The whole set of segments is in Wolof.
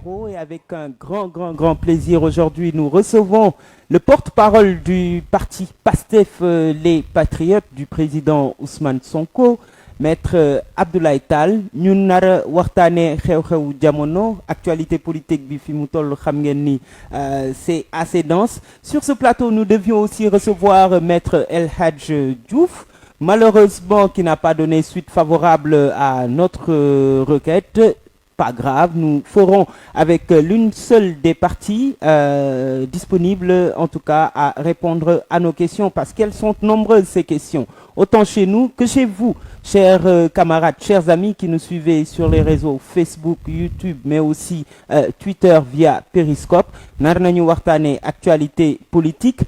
Et avec un grand plaisir aujourd'hui, nous recevons le porte-parole du parti PASTEF, les Patriotes, du président Ousmane Sonko, maître Abdoulaye Tall. Ñu nara waxtaane xew-xew jamono, actualité politique bi fi mu toll xam ngeen ni c'est assez dense. Sur ce plateau, nous devions aussi recevoir maître El Hadj Diouf, malheureusement qui n'a pas donné suite favorable à notre requête. Pas grave, nous ferons avec l'une seule des parties disponibles en tout cas à répondre à nos questions parce qu'elles sont nombreuses ces questions, autant chez nous que chez vous, chers camarades, chers amis qui nous suivez sur les réseaux Facebook, YouTube, mais aussi Twitter via Periscope. Nar nañu waxtaane actualité politique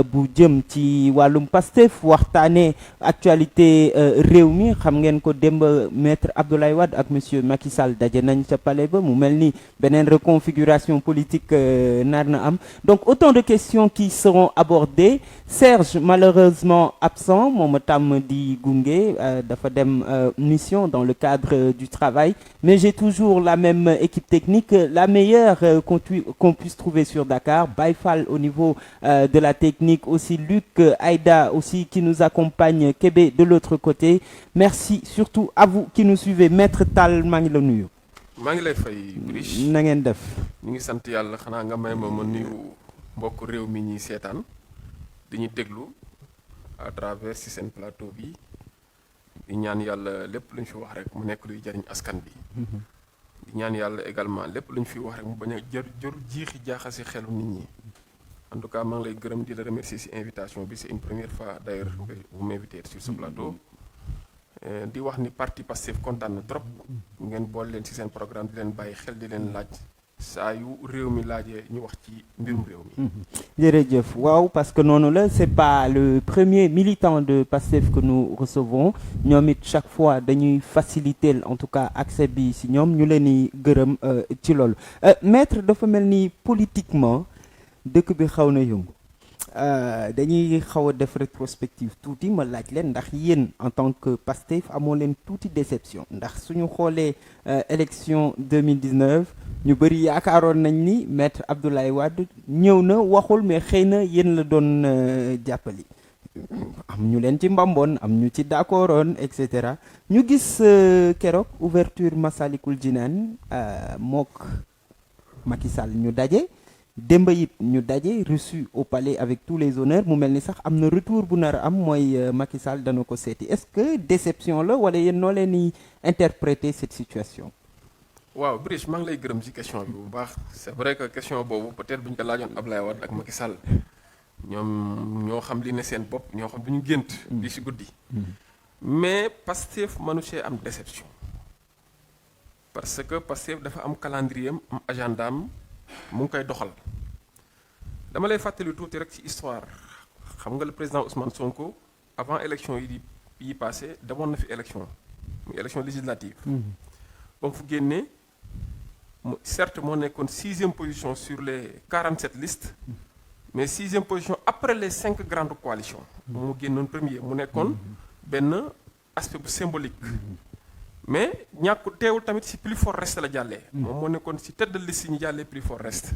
bu jëm ci wàllum Pastef, waxtaane actualité réew mi. Xam ngeen ko démb maître Abdoulaye Wade ak monsieur Macky Sall daje nañ ca palais ba, mu mel ni beneen reconfiguration politique nar na am. Donc autant de questions qui seront abordées. Serge malheureusement absent, moom tam di gunge dafa dem mission dans le cadre du travail, mais j'ai toujours la même équipe technique, la meilleure qu'on puisse trouver sur Dakar. Baïfal au niveau de la technique, aussi Luc, Aïda aussi qui nous accompagne, Kébé de l'autre côté. Merci surtout à vous qui nous suivez. Maître Tall, maa ngi la nuyu. maa ngi lay fay Brice. Na ngeen def. ñu ngi sant yàlla, xanaa nga may ma nuyu mbokk réew mi ñuy seetaan di ñu déglu à travers ci seen plateau bi. di ñaan yàlla lépp lu ñu fi wax rek mu nekk luy jariñ askan bi. di ñaan yàlla également lépp lu ñu fi wax rek mu bañ a jër jiixi jaaxasi xelu nit ñi. En tout cas maa ngi lay gërëm di la remercier ci invitation bi, c'est une première fois d'ailleurs que vous m'invitez sur ce plateau. di wax ni parti Pastef kontaan na trop ngeen boole leen ci seen programme di leen bàyyi xel di leen laaj saa yu réew mi laajee ñu wax ci mbirum réew mi. Jërëjëf. Waaw, parce que noonu la, c'est pas le premier militant de Pastef que nous recevons. ñoom it chaque fois dañuy faciliter en tout cas accès bi ci ñoom, ñu leen di gërëm ci loolu. Maître, dafa mel ni politiquement dëkk bi xaw na yëngu. Dañuy xaw a def rétrospective tuuti, ma laaj leen ndax yéen en tant que Pastef amoo leen tuuti déception, ndax suñu xoolee élection 2019 ñu bëri yaakaaroon nañ ni maître Abdoulaye Wade ñëw na waxul, mais xëy na yéen la doon jàppali. Am ñu leen ci mbamboon, am ñu ci d'accordoon, et cetera. Ñu gis keroog ouverture Massalikul Jinaan mook Macky Sall ñu daje. Démb it ñu daje, reçu au palais avec tous les honneurs. Mu mel ni sax am na retour bu nar a am, mooy Macky Sall dana ko seeti. Est-ce que déception la wala yéen noo leen di interpréter cette situation? waaw Brice, maa ngi lay gërëm ci question bi bu baax. C'est vrai que question boobu peut-être bu ñu ko laajoon Abdoulaye Wade ak Macky Sall ñoom ñoo xam li ne seen bopp, ñoo xam du ñu gént di ci guddi. Mais Pastef mënu see am déception parce que Pastef dafa am calendrier am agenda am mu ngi koy doxal. Dama lay fàttali tuuti rek ci histoire. Xam nga le président Ousmane Sonko avant élection yi passé demoon na fi élection muy élection législative. ba mu fu génnee certes moo nekkoon 6e position sur les 47 listes, mais 6e position après les 5 grandes coalitions. mu génnoon premier, mu nekkoon benn aspect bu symbolique. Mais ñàkku teewul tamit ci plus fort reste la jàllee. moom moo nekkoon ci tête de liste yi ñu jàllee plus fort reste.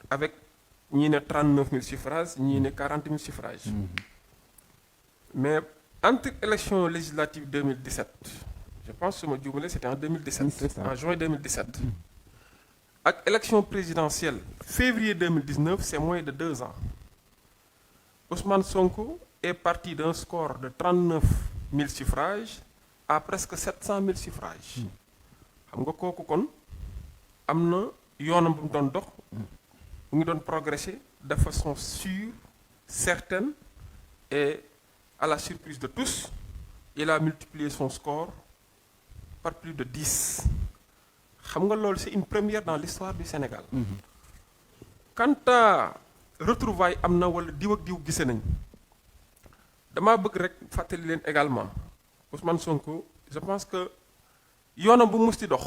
Avec ñii ne 39 000 suffrages, ñii ne 40 000 suffrages. Mais entre élection législative 2017, je pense que ma juumale c'était en 2017, en juin 2017, ak élection présidentielle février 2019, c'est moins de 2 ans. Ousmane Sonko est parti d'un score de 39 000 suffrages à presque 700 000 suffrages. Xam nga kooku kon am na yoonam bu mu doon dox, mu ngi doon progresser de façon sûre, certaine, et à la surprise de tous, il a multiplié son score par plus de 10. Xam nga loolu c'est une première dans l'histoire du Sénégal. Quant à retrouvailles am na wala diw ak diw gise nañ, damaa bëgg rek fàttali leen également Ousmane Sonko, je pense que yoonam bu musti dox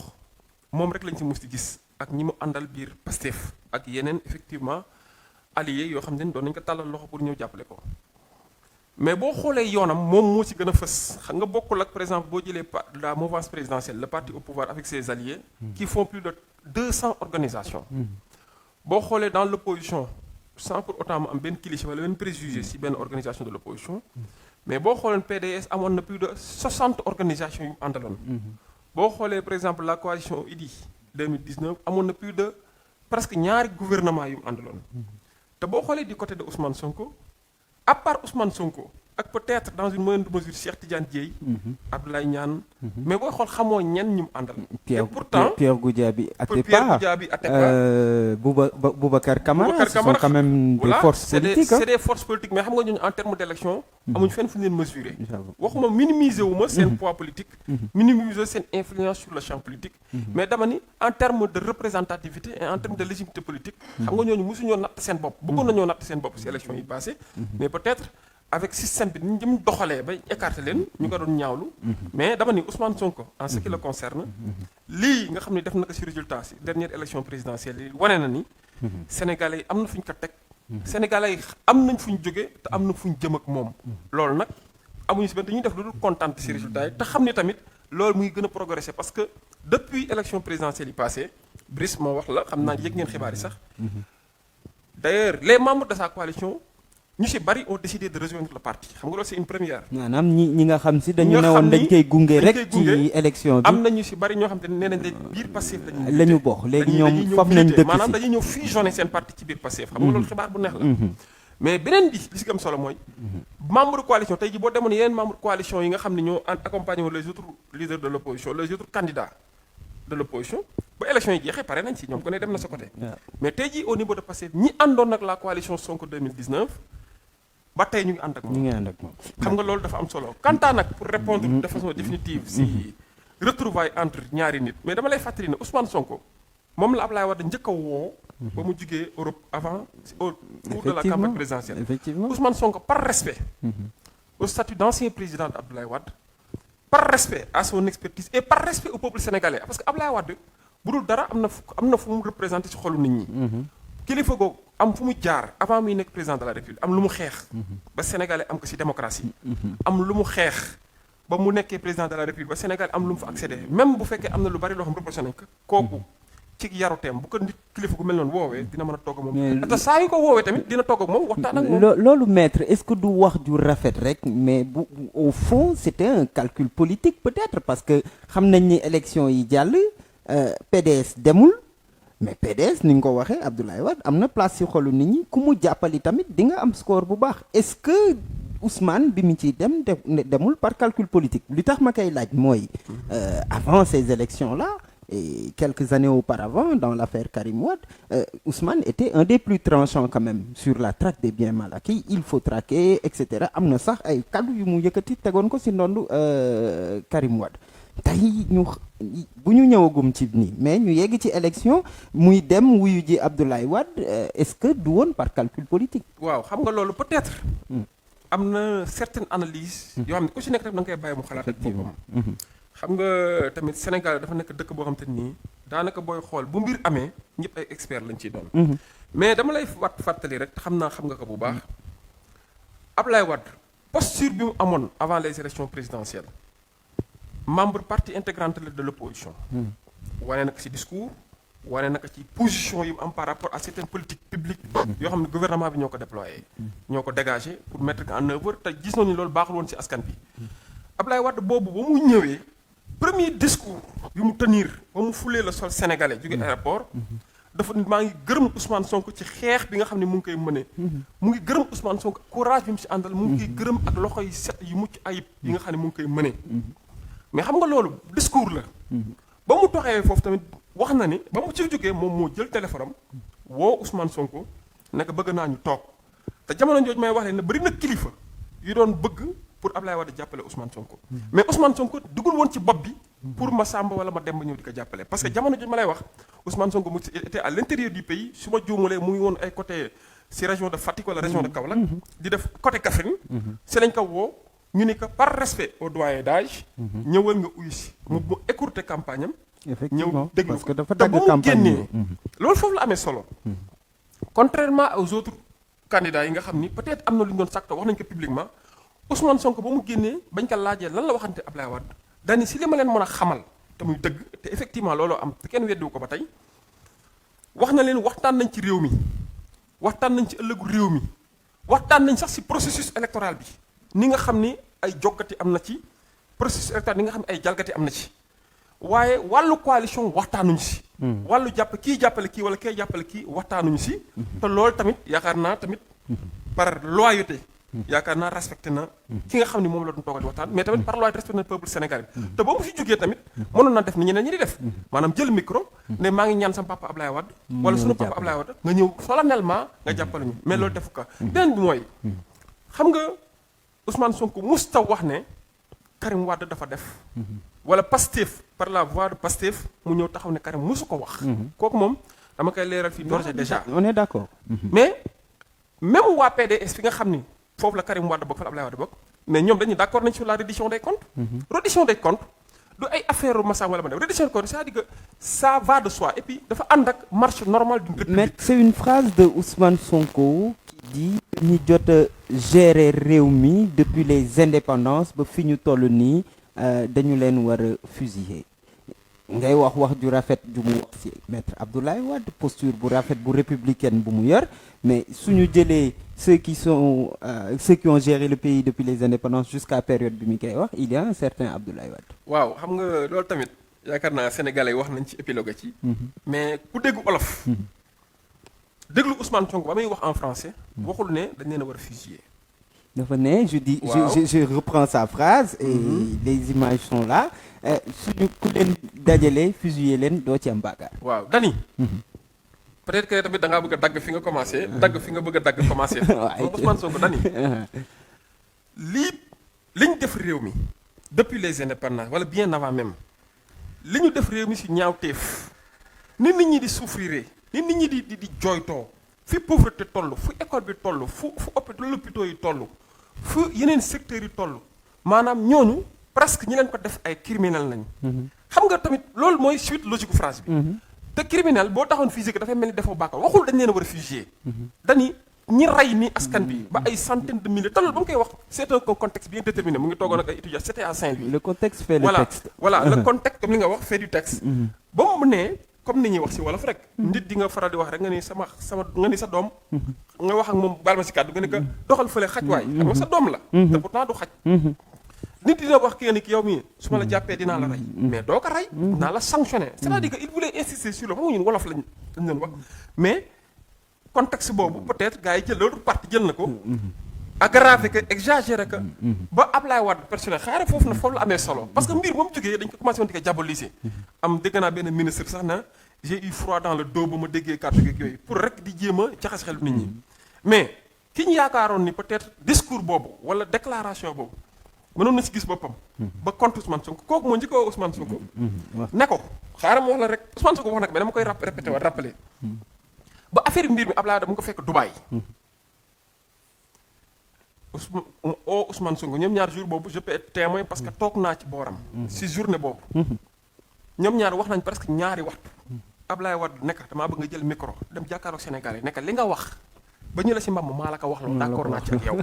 moom rek lañ ci musti gis ak ñi mu àndal biir Pastef ak yeneen effectivement alliés yoo xam ne doon nañ ko tàllal loxo pour ñëw jàppale ko. mais boo xoolee yoonam moom moo ci gën a fës xam nga bokkul ak par exemple boo jëlee la mouvance présidentielle le parti au pouvoir avec ses alliés qui font plus de 200 organisations boo xoolee dans l'opposition sans pour autant mu am benn cliché wala benn préjugé ci benn organisation de l'opposition mais boo xoolee PDS amoon na plus de 60 organisations yu mu àndaloon boo xoolee par exemple la coalition Idy 2019 amoon na plus de presque ñaari gouvernement yu mu àndaloon te boo xoolee du côté de Ousmane Sonko à part Ousmane Sonko ak peut-être dans une moindre mesure Cheikh Tidiane Dièye Abdoulaye Niane mais booy xool xamoo ñenn ñu mu àndal et pourtant Pierre Goudiaby Atepa Boubacar Camara ce sont quand même des forces politiques c'est des forces politiques mais xam nga ñooñu en termes d'élection amuñu fenn fu ñu leen mesurer waxuma minimiser wu ma seen poids politique minimiser seen influence sur le champ politique mais dama ni en termes de représentativité et en termes de légitimité politique xam nga ñooñu mosuñoo natt seen bopp bëggoon nañoo natt seen bopp ci élection yi passé mais peut-être avec système bi ni ñu doxalee ba écarter leen ñu ko doon ñaawlu mais dama ni Ousmane Sonko en ce qui le concerne lii nga xam ne def na ko ci résultat ci dernière élection présidentielle yi wane na ni sénégalais yi am na fu ñu ko teg sénégalais yi am nañ fu ñu jóge te am na fu ñu jëm ak moom loolu nag amuñu ci benn dañuy def lu dul kontaan ci résultat yi te xam ni tamit loolu muy gën a progresser parce que depuis élection présidentielle yi passé Brice moo wax la xam naa yëg ngeen xibaar yi sax d'ailleurs les membres de sa coalition ñu ci bari ont décidé de rejoindre le parti xam nga loolu c'est une première. maanaam ñi nga xam ci dañu newoon dañ koy gunge rek ci élection bi. am na ñu ci bari ñoo xam te ne nee nañ biir Pastef la ñu bokk léegi ñoom faf nañ dëkk maanaam dañuy ñëw fusionner seen parti ci biir Pastef xam nga loolu xibaar bu neex la. mais beneen bi li ci gëm solo mooy. membre coalition tey jii boo demoon yeneen membre coalition yi nga xam ne ñoo accompagné les autres leaders de l'opposition les autres candidats de l'opposition ba élection yi jeexee pare nañ ci ñoom ko ne dem na sa côté. mais tey jii au niveau de Pastef ñi àndoon ak la coalition Sonko 2019. ba tey ñu ngi ànd ak moom xam nga loolu dafa am solo quant à nag pour répondre de façon définitive si retrouvailles entre ñaari nit mais dama lay fàttali ne Ousmane Sonko moom la Abdoulaye Wade njëkk a woo ba mu jugee Europe avant au cours de la campagne présidentielle Ousmane Sonko par respect au statut d'ancien président d'Abdoulaye Wade par respect à son expertise et par respect au peuple sénégalais parce que Abdoulaye Wade bu dul dara am na fu mu représenté ci xolu nit ñi kilifa googu am fu mu jaar avant muy nekk président de la république am lu mu xeex ba sénégalais am ko ci démocratie am lu mu xeex ba mu nekkee président de la république ba sénégalais am lu mu fa accédé même bu fekkee am na lu bari loo xam reproché nañ ko kooku ci yaruteem bu ko nit kilifa gu mel noonu woowee dina mën a togg ak moom te saa yu ko woowee tamit dina togg ak moom waxtaan ak moom loolu maître est-ce que du wax ju rafet rek mais bu au fond c'était un calcul politique peut-être parce que xam nañ ni élection yi jàll PDS demul mais PDS ni nga ko waxee Abdoulaye Wade am na place ci xolu nit ñi ku mu jàppali tamit di nga am score bu baax est-ce que Ousmane bi mu ciy demul par calcul politique li tax ma koy laaj mooy avant ces élections-là et quelques années auparavant dans l'affaire Karim Wade Ousmane était un des plus tranchants quand même sur la traque des biens mal acquis il faut traquer et cetera am na sax ay kaddu yu mu yëkkati tegoon ko ci ndondu Karim Wade tey bu ñu ñëwagum ci nii mais ñu yegg ci élection muy dem wuyu ji Abdoulaye Wade est-ce que du woon par calcul politique. waaw xam nga loolu peut-être. am na certaines analyses. yoo xam ne ku ci nekk rek da nga koy bàyyi mu xalaat ak boppam. xam nga tamit Sénégal dafa nekk dëkk boo xam te nii daanaka booy xool bu mbir amee ñëpp ay experts lañ ciy doon. mais dama lay fàttali rek xam naa xam nga ko bu baax Abdoulaye Wade posture bi mu amoon avant les élections présidentielles. membre partie intégrante de l'opposition wane na ko ci discours wane na ko ci position yi mu am par rapport à certaines politiques publiques yoo xam ne gouvernement bi ñoo ko déployé ñoo ko dégagé pour mettre en œuvre te gis nañu loolu baaxul woon ci askan bi Abdoulaye Wade boobu ba mu ñëwee premier discours bi mu tenir ba mu fulee le sol sénégalais jóge aéroport dafa maa ngi gërëm Ousmane Sonko ci xeex bi nga xam ne mu ngi koy mëne mu ngi gërëm Ousmane Sonko courage bi mu ci àndal mu ngi koy gërëm ak loxo yi set yu mucc ayib yi nga xam ne mu ngi koy mëne mais xam nga loolu discours la ba mu toxee foofu tamit wax na ni ba mu ci jógee moom moo jël téléphone am woo Ousmane Sonko ne ko bëgg naa ñu toog te jamono jooju may wax leen ne bari na kilifa yu doon bëgg pour Abdoulaye Wade jàppale Ousmane Sonko mais Ousmane Sonko duggul woon ci bopp bi pour ma Samba wala ma Demba ñëw di ko jàppale parce que jamono jooju ma lay wax Ousmane Sonko mu était à l'intérieur du pays su ma juumalee mu ngi woon ay côté ci région de Fatick wala région de Kaolack di def côté Kaffrine ci lañ ko woo ñu ni que par respect au doyen d'âge ñëwal nga uyu si mu écourter campagne am ñëw déglu parce que dafa te dagg ba mu campagne génnee loolu foofu la amee solo contrairement aux autres candidats yi nga xam ni peut-être am na lu ñu doon sàkk wax nañ ko publiquement Ousmane Sonko ba mu génnee bañ ko laajee lan la waxante Ablaye Wade dani si li ma leen mën a xamal te muy dëgg te effectivement looloo am te kenn weddiwu ko ba tey wax na leen waxtaan nañ ci réew mi waxtaan nañ ci ëllëgu réew mi waxtaan nañ sax si processus électoral bi ni nga xam ni ay jokkati am na ci processus électoral ni nga xam ne ay jalgati am na ci waaye wàllu coalition waxtaanuñu si wàllu jàpp kii jàppale kii wala kay jàppale kii waxtaanuñu si te loolu tamit yaakaar naa tamit par loyauté yaakaar naa respecté na ki nga xam ne moom la doon toogal di waxtaan mais tamit par loyauté respecté na peuple sénégalais te boo mu fi jógee tamit mënoon na def ni ñeneen ñi di def maanaam jël micro ne maa ngi ñaan sama papa Ablaye Wade wala sunu papa Ablaye Wade nga ñëw solennellement nga jàppale ñu mais loolu defu ko beneen bi mooy xam nga Ousmane Sonko musta wax ne Karim Wade dafa def wala Pastef par la voix de Pastef mu ñëw taxaw ne Karim musu ko wax kooku moom dama koy leeral fii d'ores et déjà on est d'accord mais même waa PDS fi nga xam ni foofu la Karim Wade bokk fa la Ablaye Wade bokk mais ñoom dañuy d'accord nañ sur la reddition des comptes reddition des comptes du ay affaire Massa wala ma dem reddition des comptes c'est-à-dire que ça va de soi et puis dafa ànd ak marche normale d'une république. mais c'est une phrase de Ousmane Sonko qui dit ñi jot a gérer réew mi depuis les indépendances ba fi ñu toll nii dañu leen war a fusiller ngay wax ju rafet ju mu wax ci maître Abdoulaye Wade posture bu rafet bu républicaine bu mu yor mais suñu jëlee ceux qui ont géré le pays depuis les indépendances jusqu'à période bi mi koy wax il y a un certain Abdoulaye Wade. waaw xam nga loolu tamit yaakaar naa sénégalais wax nañ ci épilogue ci. mais ku dégg olof. déglu Ousmane Sonko ba muy wax en français. waxul ne dañ leen a war a fusiller. dafa ne je reprends sa phrase. et les images sont là suñu ku leen dajale fusiller leen doo ci am baakaar. waaw dani. peut-être que tamit da ngaa bëgg a dagg fi nga commencé. dagg fi nga bëgg a dagg commencé. waaw Ousmane Sonko dani. liñ def réew mi depuis les indépendances wala bien avant même li ñu def réew mi si ñaawteef ni nit ñi di souffrir ni nit ñi di jooytoo fi pauvreté toll fu école bi toll fu hôpitaux yi toll fu yeneen secteurs yi toll maanaam ñooñu presque ñi leen ko def ay criminel nañ xam nga tamit loolu mooy suite logique phrase bi te criminel boo taxoon physique dafay mel ni defoo bàkkaar waxul dañ leen a war a fusiller dani ñi rey ni askan bi ba ay centaines de milliers te loolu ba mu koy wax c'est un contexte bien déterminé mu ngi toogoon ak ay étudiants c'était à Saint-Louis. Le contexte fait le texte. Voilà le contexte comme li nga wax fait du texte. ba mu ne comme ni ñuy wax ci wolof rek. nit di nga faral di wax rek nga ni sama nga ni sa doom. nga wax ak moom baal ma ci kàddu nga ni ko doxal fële xaj waay. xam nga sa doom la. te pourtant du xaj. nit dina wax ki nga ni ki yow mii su ma la jàppee dinaa la rey. mais doo ko rey. dinaa la sanctionner. c'est-à-dire que il voulait insister sur le xam nga ñun wolof lañ leen wax mais. contexte boobu peut-être gars yi jël loolu parti jël na ko. aggravé que exagéré que. ba Ablaye Wade personnel xaaral foofu na foofu la amee solo. parce que mbir ba mu jógee dañ ko commencé woon di ko diaboliser. am dégg naa benn ministre sax na j'ai eu froid dans le dos ba ma déggee kàddu gi yooyu pour rek di jéem a jaxase xelu nit ñi. mais ki ñu yaakaaroon ni peut-être discours boobu wala déclaration boobu mënoon na si gis boppam. ba contre Ousmane Sonko kooku moo njëkk a Ousmane Sonko. ne ko xaaral ma wax la rek Ousmane Sonko wax nag mais dama koy répété waat rappelé. ba affaire mbir mi Ablaye Wade mu ngi ko fekk Dubaï. Ousmane Sonko ñoom ñaar jour boobu je peux être témoin parce que toog naa ci booram. si journée boobu. ñoom ñaar wax nañ presque ñaari waxtu. Ablaye Wade nekk damaa bëgg nga jël micro dem jàkkaaroog Sénégal yi nekk li nga wax ba ñu la si mbam maa la ko wax loolu d'accord naa ci ak yow.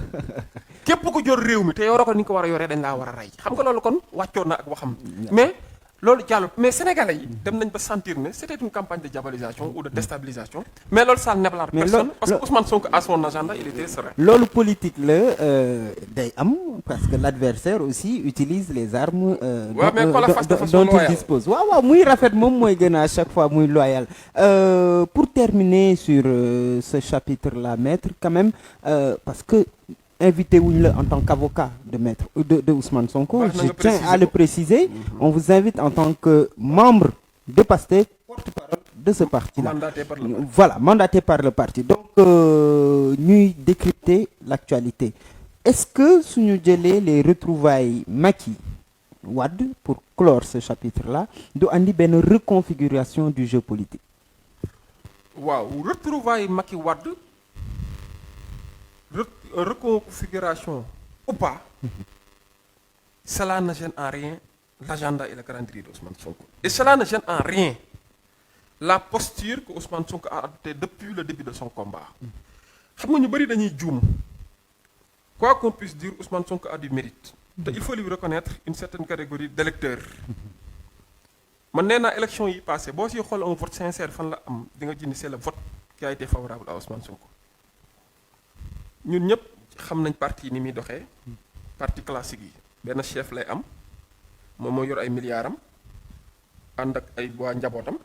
képp ku jor réew mi te yoroo ko ni nga ko war a yoree dañ laa war a rey xam nga loolu kon wàccoon na ak waxam mais. loolu jàll mais sénégalais yi dem nañ ba sentir ne c'était une campagne de diabolisation ou de déstabilisation mais loolu ça n'ébranle personne parce que Ousmane Sonko à son agenda il était serein. loolu politique la day am parce que l'adversaire aussi utilise les armes dont il dispose waaw muy rafet moom mooy gën a chaque fois muy loyal pour terminer sur ce chapitre là maître quand même parce que invité wuñu la en tant qu'avocat de maître de Ousmane Sonko. Je tiens à le préciser. On vous invite en tant que membre de Pastef, porte-parole de ce parti-là. Mandaté par le parti. Voilà, mandaté par le parti. Donc ñuy décrypter l'actualité. Est-ce que suñu jëlee les retrouvailles Macky Wade pour clore ce chapitre-là du andi benn reconfiguration du jeu politique? waaw retrouvailles Macky Wade. Reconfiguration ou pas, cela ne gêne en rien l'agenda et le calendrier d'Ousmane Sonko. Et cela ne gêne en rien la posture que Ousmane Sonko a adoptée depuis le début de son combat. xam nga ñu bari dañuy juum quoi qu'on puisse dire, Ousmane Sonko a du mérite. Il faut lui reconnaître une certaine catégorie d'électeurs. Man nee naa élection yi passé boo siy xool un vote sincère fan la am di nga gis ni c'est le vote qui a été favorable à Ousmane Sonko. ñun ñëpp xam nañ parti yi ni muy doxee parti classique yi benn chef lay am moom moo yor ay milliards am ànd ak ay waa njabootam.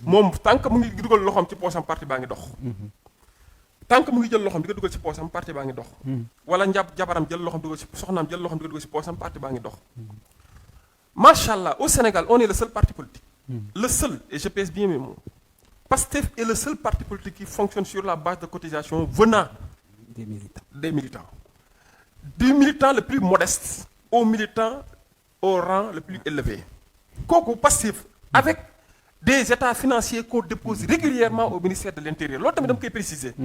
moom tant que mu ngi dugal loxoom ci poosam parti baa ngi dox. tant que mu ngi jël loxoom di ko dugal ci poosam parti baa ngi dox. wala jabaram jël loxoom dugal ci soxnaam jël loxoom di ko dugal ci poosam parti baa ngi dox. Machallah, au Sénégal, on est le seul parti politique. Le seul, et je pèse bien mes mots. PASTEF est le seul parti politique qui fonctionne sur la base de cotisation venant des militants. Du militant le plus modeste au militant au rang le plus élevé. Koko PASTEF, avec des états financiers qu'on dépose régulièrement au ministère de l'Intérieur. L'autre, je vais préciser.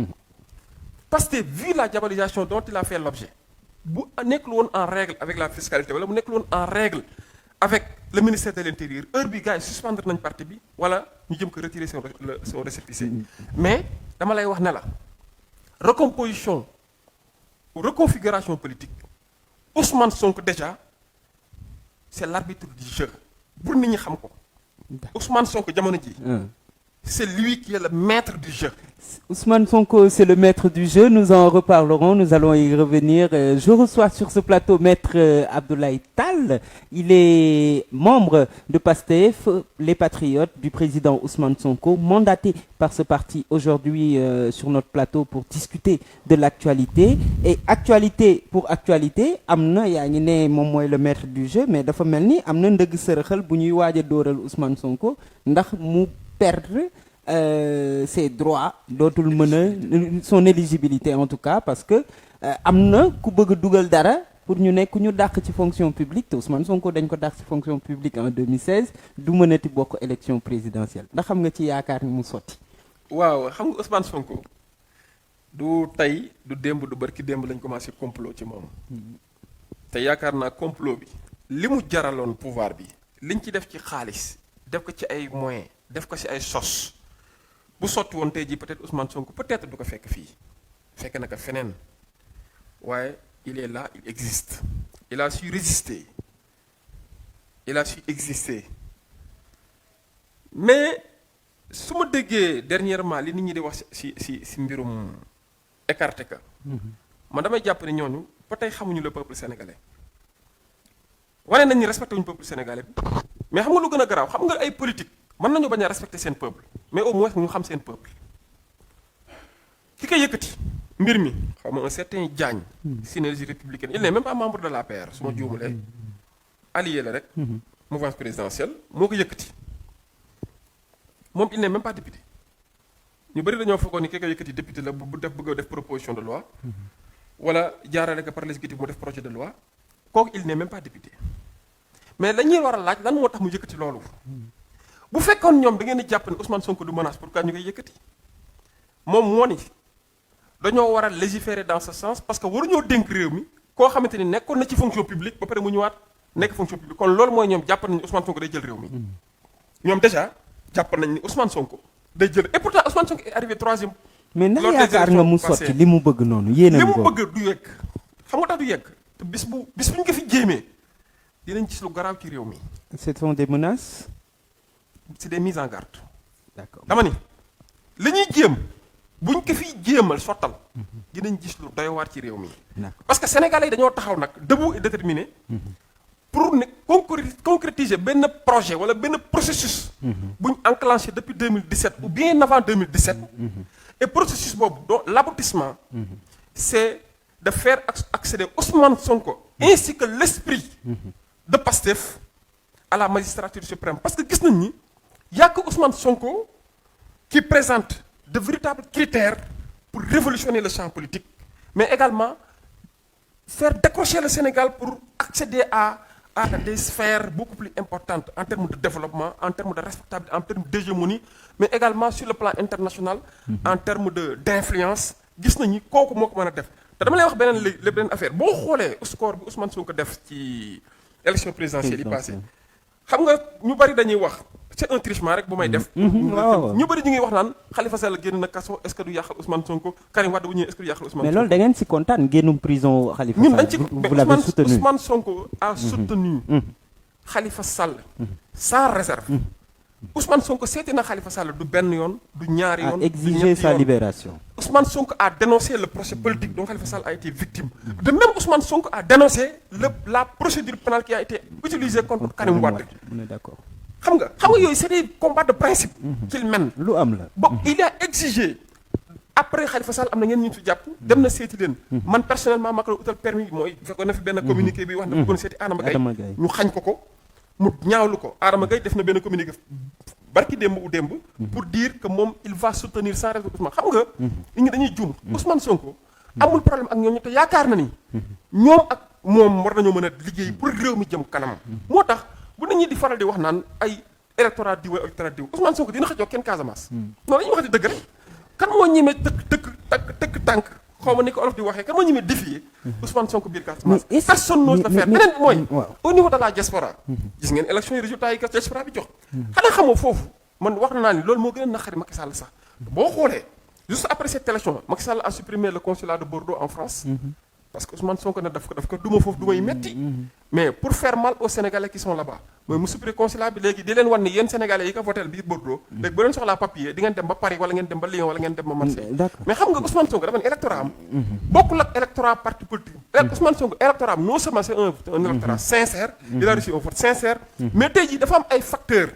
PASTEF, vu la diabolisation dont il a fait l'objet, vous n'êtes en règle avec la fiscalité, vous n'êtes en règle avec le ministère de l'Intérieur, heure bi gars yi suspendre nañ parti bi wala ñu jëm ko retirer son récépissé. Mais dama lay wax ne la recomposition ou reconfiguration politique Ousmane Sonko déjà c'est l'arbitre du jeu pour nit ñi xam ko. Ousmane Sonko jamono ji c'est lui qui est le maître du jeu. Ousmane Sonko, c'est le maître du jeu. Nous en reparlerons, nous allons y revenir. Je reçois sur ce plateau Maître Abdoulaye Tall. Il est membre de PASTEF, les Patriotes, du président Ousmane Sonko, mandaté par ce parti aujourd'hui sur notre plateau pour discuter de l'actualité. Et actualité pour actualité, amna yaa ngi ne moom mooy le maître du jeu, mais dafa mel ni am na ndëgg sërëxal bu ñuy waaj a dóoral Ousmane Sonko ndax mu perdre ses droits dootul mën a son éligibilité en tout cas parce que am na ku bëgg a dugal dara pour ñu nekk ñu dàq ci fonction publique te Ousmane Sonko dañ ko dàq ci fonction publique en 2016 du mënati bokk élection présidentielle ndax xam nga ci yaakaar ni mu sotti. waaw xam nga Ousmane Sonko du tey du démb du barki démb lañ commencé complot ci moom. te yaakaar naa complot bi li mu jaraloon pouvoir bi liñ ci def ci xaalis def ko ci ay moyens def ko ci ay sos. bu sotti woon tey jii peut-être Ousmane Sonko peut-être du ko fekk fii fekk na ko feneen waaye il est là il existe il a su résister il a su exister mais su ma déggee dernièrement li nit ñi di wax ci mbirum écarté ka man damay jàpp ne ñooñu ba tey xamuñu le peuple sénégalais wane nañ ni respecté wuñu peuple sénégalais bi mais xam nga lu gën a garaaw xam nga ay politique mën nañu bañ a respecter seen peuple mais au moins ñu xam seen peuple ki koy yëkkati mbir mi xaw ma un certain Diagne synergie républicaine il n'est même pas membre de l'APR su ma juumulee allié la rek mouvance présidentielle moo ko yëkkati moom il n'est même pas député ñu bëri dañoo foogoon ni ki koy yëkkati député la bu bëgg a def proposition de loi wala jaarale ko par l'exécutif mu def projet de loi kooku il n'est même pas député mais lañuy war a laaj lan moo tax mu yëkkati loolu bu fekkoon ñoom da ngeen di jàpp ne Ousmane Sonko du menace pourquoi ñu koy yëkkati moom moo ni dañoo war a légiférer dans ce sens parce que waruñoo dénk réew mi koo xamante ni nekkoon na ci fonction publique ba pare mu ñëwaat nekk fonction publique kon loolu mooy ñoom jàpp nañ ni Ousmane Sonko day jël réew mi ñoom déjà jàpp nañ ni Ousmane Sonko day jël et pourtant Ousmane Sonko est arrivé troisième. mais ndax yaakaar nga mu sotti li mu bëgg noonu yéen a li mu bëgg du yegg xam nga tax du yegg te bis bu ñu ko fi jéemee dinañ gis lu garaaw ci réew mi. Ce sont des menaces. C'est des mises en garde. D'accord. dama ni li ñuy jéem buñ ko fiy jéemal sottal dinañ gis lu doy waar ci réew mi. parce que sénégalais yi dañoo taxaw nag debout et déterminé pour ne concrétiser benn projet wala benn processus. buñ enclenché depuis 2017 ou bien avant 2017. et processus boobu dont l'aboutissement c'est de faire accéder Ousmane Sonko ainsi que l'esprit de PASTEF à la magistrature suprême parce que gis nañ ni y a que Ousmane Sonko qui présente de véritables critères pour révolutionner le champ politique mais également faire décrocher le Sénégal pour accéder à des sphères beaucoup plus importantes en termes de développement, en termes de respectabilité, en termes d'hégémonie, mais également sur le plan international, en termes d'influence. Gis nañ ni kooku moo ko mën a def te dama lay wax beneen affaire boo xoolee score bi Ousmane Sonko def ci élection présidentielle yi passé xam nga ñu bari dañuy wax c'est un trichement rek bu may def. waaw ñu bëri ñu ngi wax naan Khalifa Sall génn na kaso est-ce que du yàqal Ousmane Sonko Karim Wade bu ñëwee est-ce que du yàqal Ousmane Sonko. mais loolu da ngeen si kontaan génnum prison Khalifa Sall. ñun dañ ci vous l'avez soutenu. Ousmane Sonko a soutenu Khalifa Sall sans réserve. Ousmane Sonko seeti na Khalifa Sall du benn yoon du ñaari yoon. a exigé sa libération. Ousmane Sonko a dénoncé le procès politique dont Khalifa Sall a été victime. De même, Ousmane Sonko a dénoncé la procédure pénale qui a été utilisée contre Karim Wade. On est d'accord. xam nga yooyu c'est des combats de principe. qu'il mène. lu am la. Bon il a exigé après Khalifa Sall am na ngeen ñu fi jàpp. dem na seeti leen. man personnellement ma ko utal permis mooy fekkoon na fi benn communiqué bi wax na bëggoon seeti Adama Gaye ñu xañ ko. mu ñaawlu ko Adama Gaye def na benn communiqué barki démb u démb pour dire que moom il va soutenir sans réserve Ousmane xam nga nit ñi dañuy juum Ousmane Sonko amul problème ak ñooñu te yaakaar na ni ñoom ak moom war nañoo mën a liggéey pour réew mi jëm kanam moo tax bu nit ñi di faral di wax naan ay électorat diw électorat diw Ousmane Sonko dina xëccoo kenn Casamance non dañuy wax di dëgg rek kan moo ñemee tëkk tànk xaw ma ni ko olof di waxee kan moo ñemee défier Ousmane Sonko biir Casamance personne n'ose le faire beneen bi mooy au niveau de la diaspora gis ngeen élection yi résultats yi diaspora bi jox xanaa xamoo foofu man wax naa ni loolu moo gën a naqari Macky Sall sax boo xoolee juste après cette élection Macky Sall a supprimé le consulat de Bordeaux en France parce que Ousmane Sonko ne daf ko duma foofu duma yi metti mais pour faire mal aux Sénégalais qui sont là-bas mooy mu supprimer consulat bi léegi di leen wan ni yéen Sénégalais yi ko voté biir Bordeaux léegi bu leen soxlaa papier di ngeen dem ba Paris wala ngeen dem ba Lyon wala ngeen dem ba Marseille mais xam nga Ousmane Sonko dafa ne électorat am bokkul ak électorat parti politique Ousmane Sonko électorat am non seulement c'est un électorat sincère il a reçu un vote sincère mais tey jii dafa am ay facteurs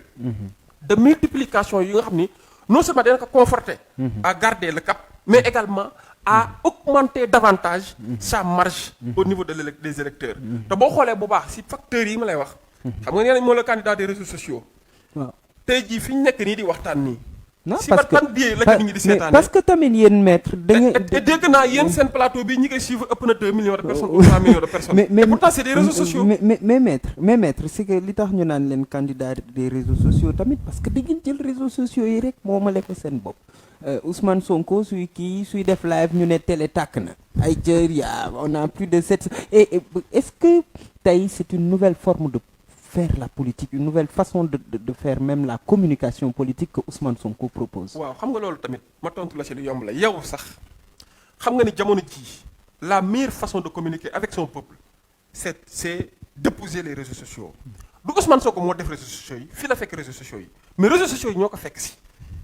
de multiplication yi nga xam ni non seulement dina ko conforter à garder le cap mais également à augmenter davantage sa marge au niveau des électeurs te boo xoolee bu baax si facteurs yi ma lay wax xam nga nee nañ moo la candidat des réseaux sociaux waaw tey jii fi ñu nekk nii di waxtaan nii non si ban biais la nit ñi di seetaane parce que tamit yéen maître da ngeen dégg naa yéen seen plateau bi ñi koy suivre ëpp na 2 millions de personnes ou 3 millions de personnes et pourtant c'est des réseaux sociaux mais maître c'est que li tax ñu naan leen candidat des réseaux sociaux tamit parce que da ngeen jël réseaux sociaux yi rek moomale ko seen bopp Ousmane Sonko suy def live ñu ne télé tàkk na ay jër on a plus de 7 et est-ce que tey c'est une nouvelle forme de faire la politique une nouvelle façon de faire même la communication politique que Ousmane Sonko propose. waaw xam nga loolu tamit ma tontu la ci lu yomb la yow sax xam nga ni jamono ji la meilleure façon de communiquer avec son peuple c'est d'épouser les réseaux sociaux du Ousmane Sonko moo def réseaux sociaux yi fii la fekk réseaux sociaux yi mais réseaux sociaux yi ñoo ko fekk si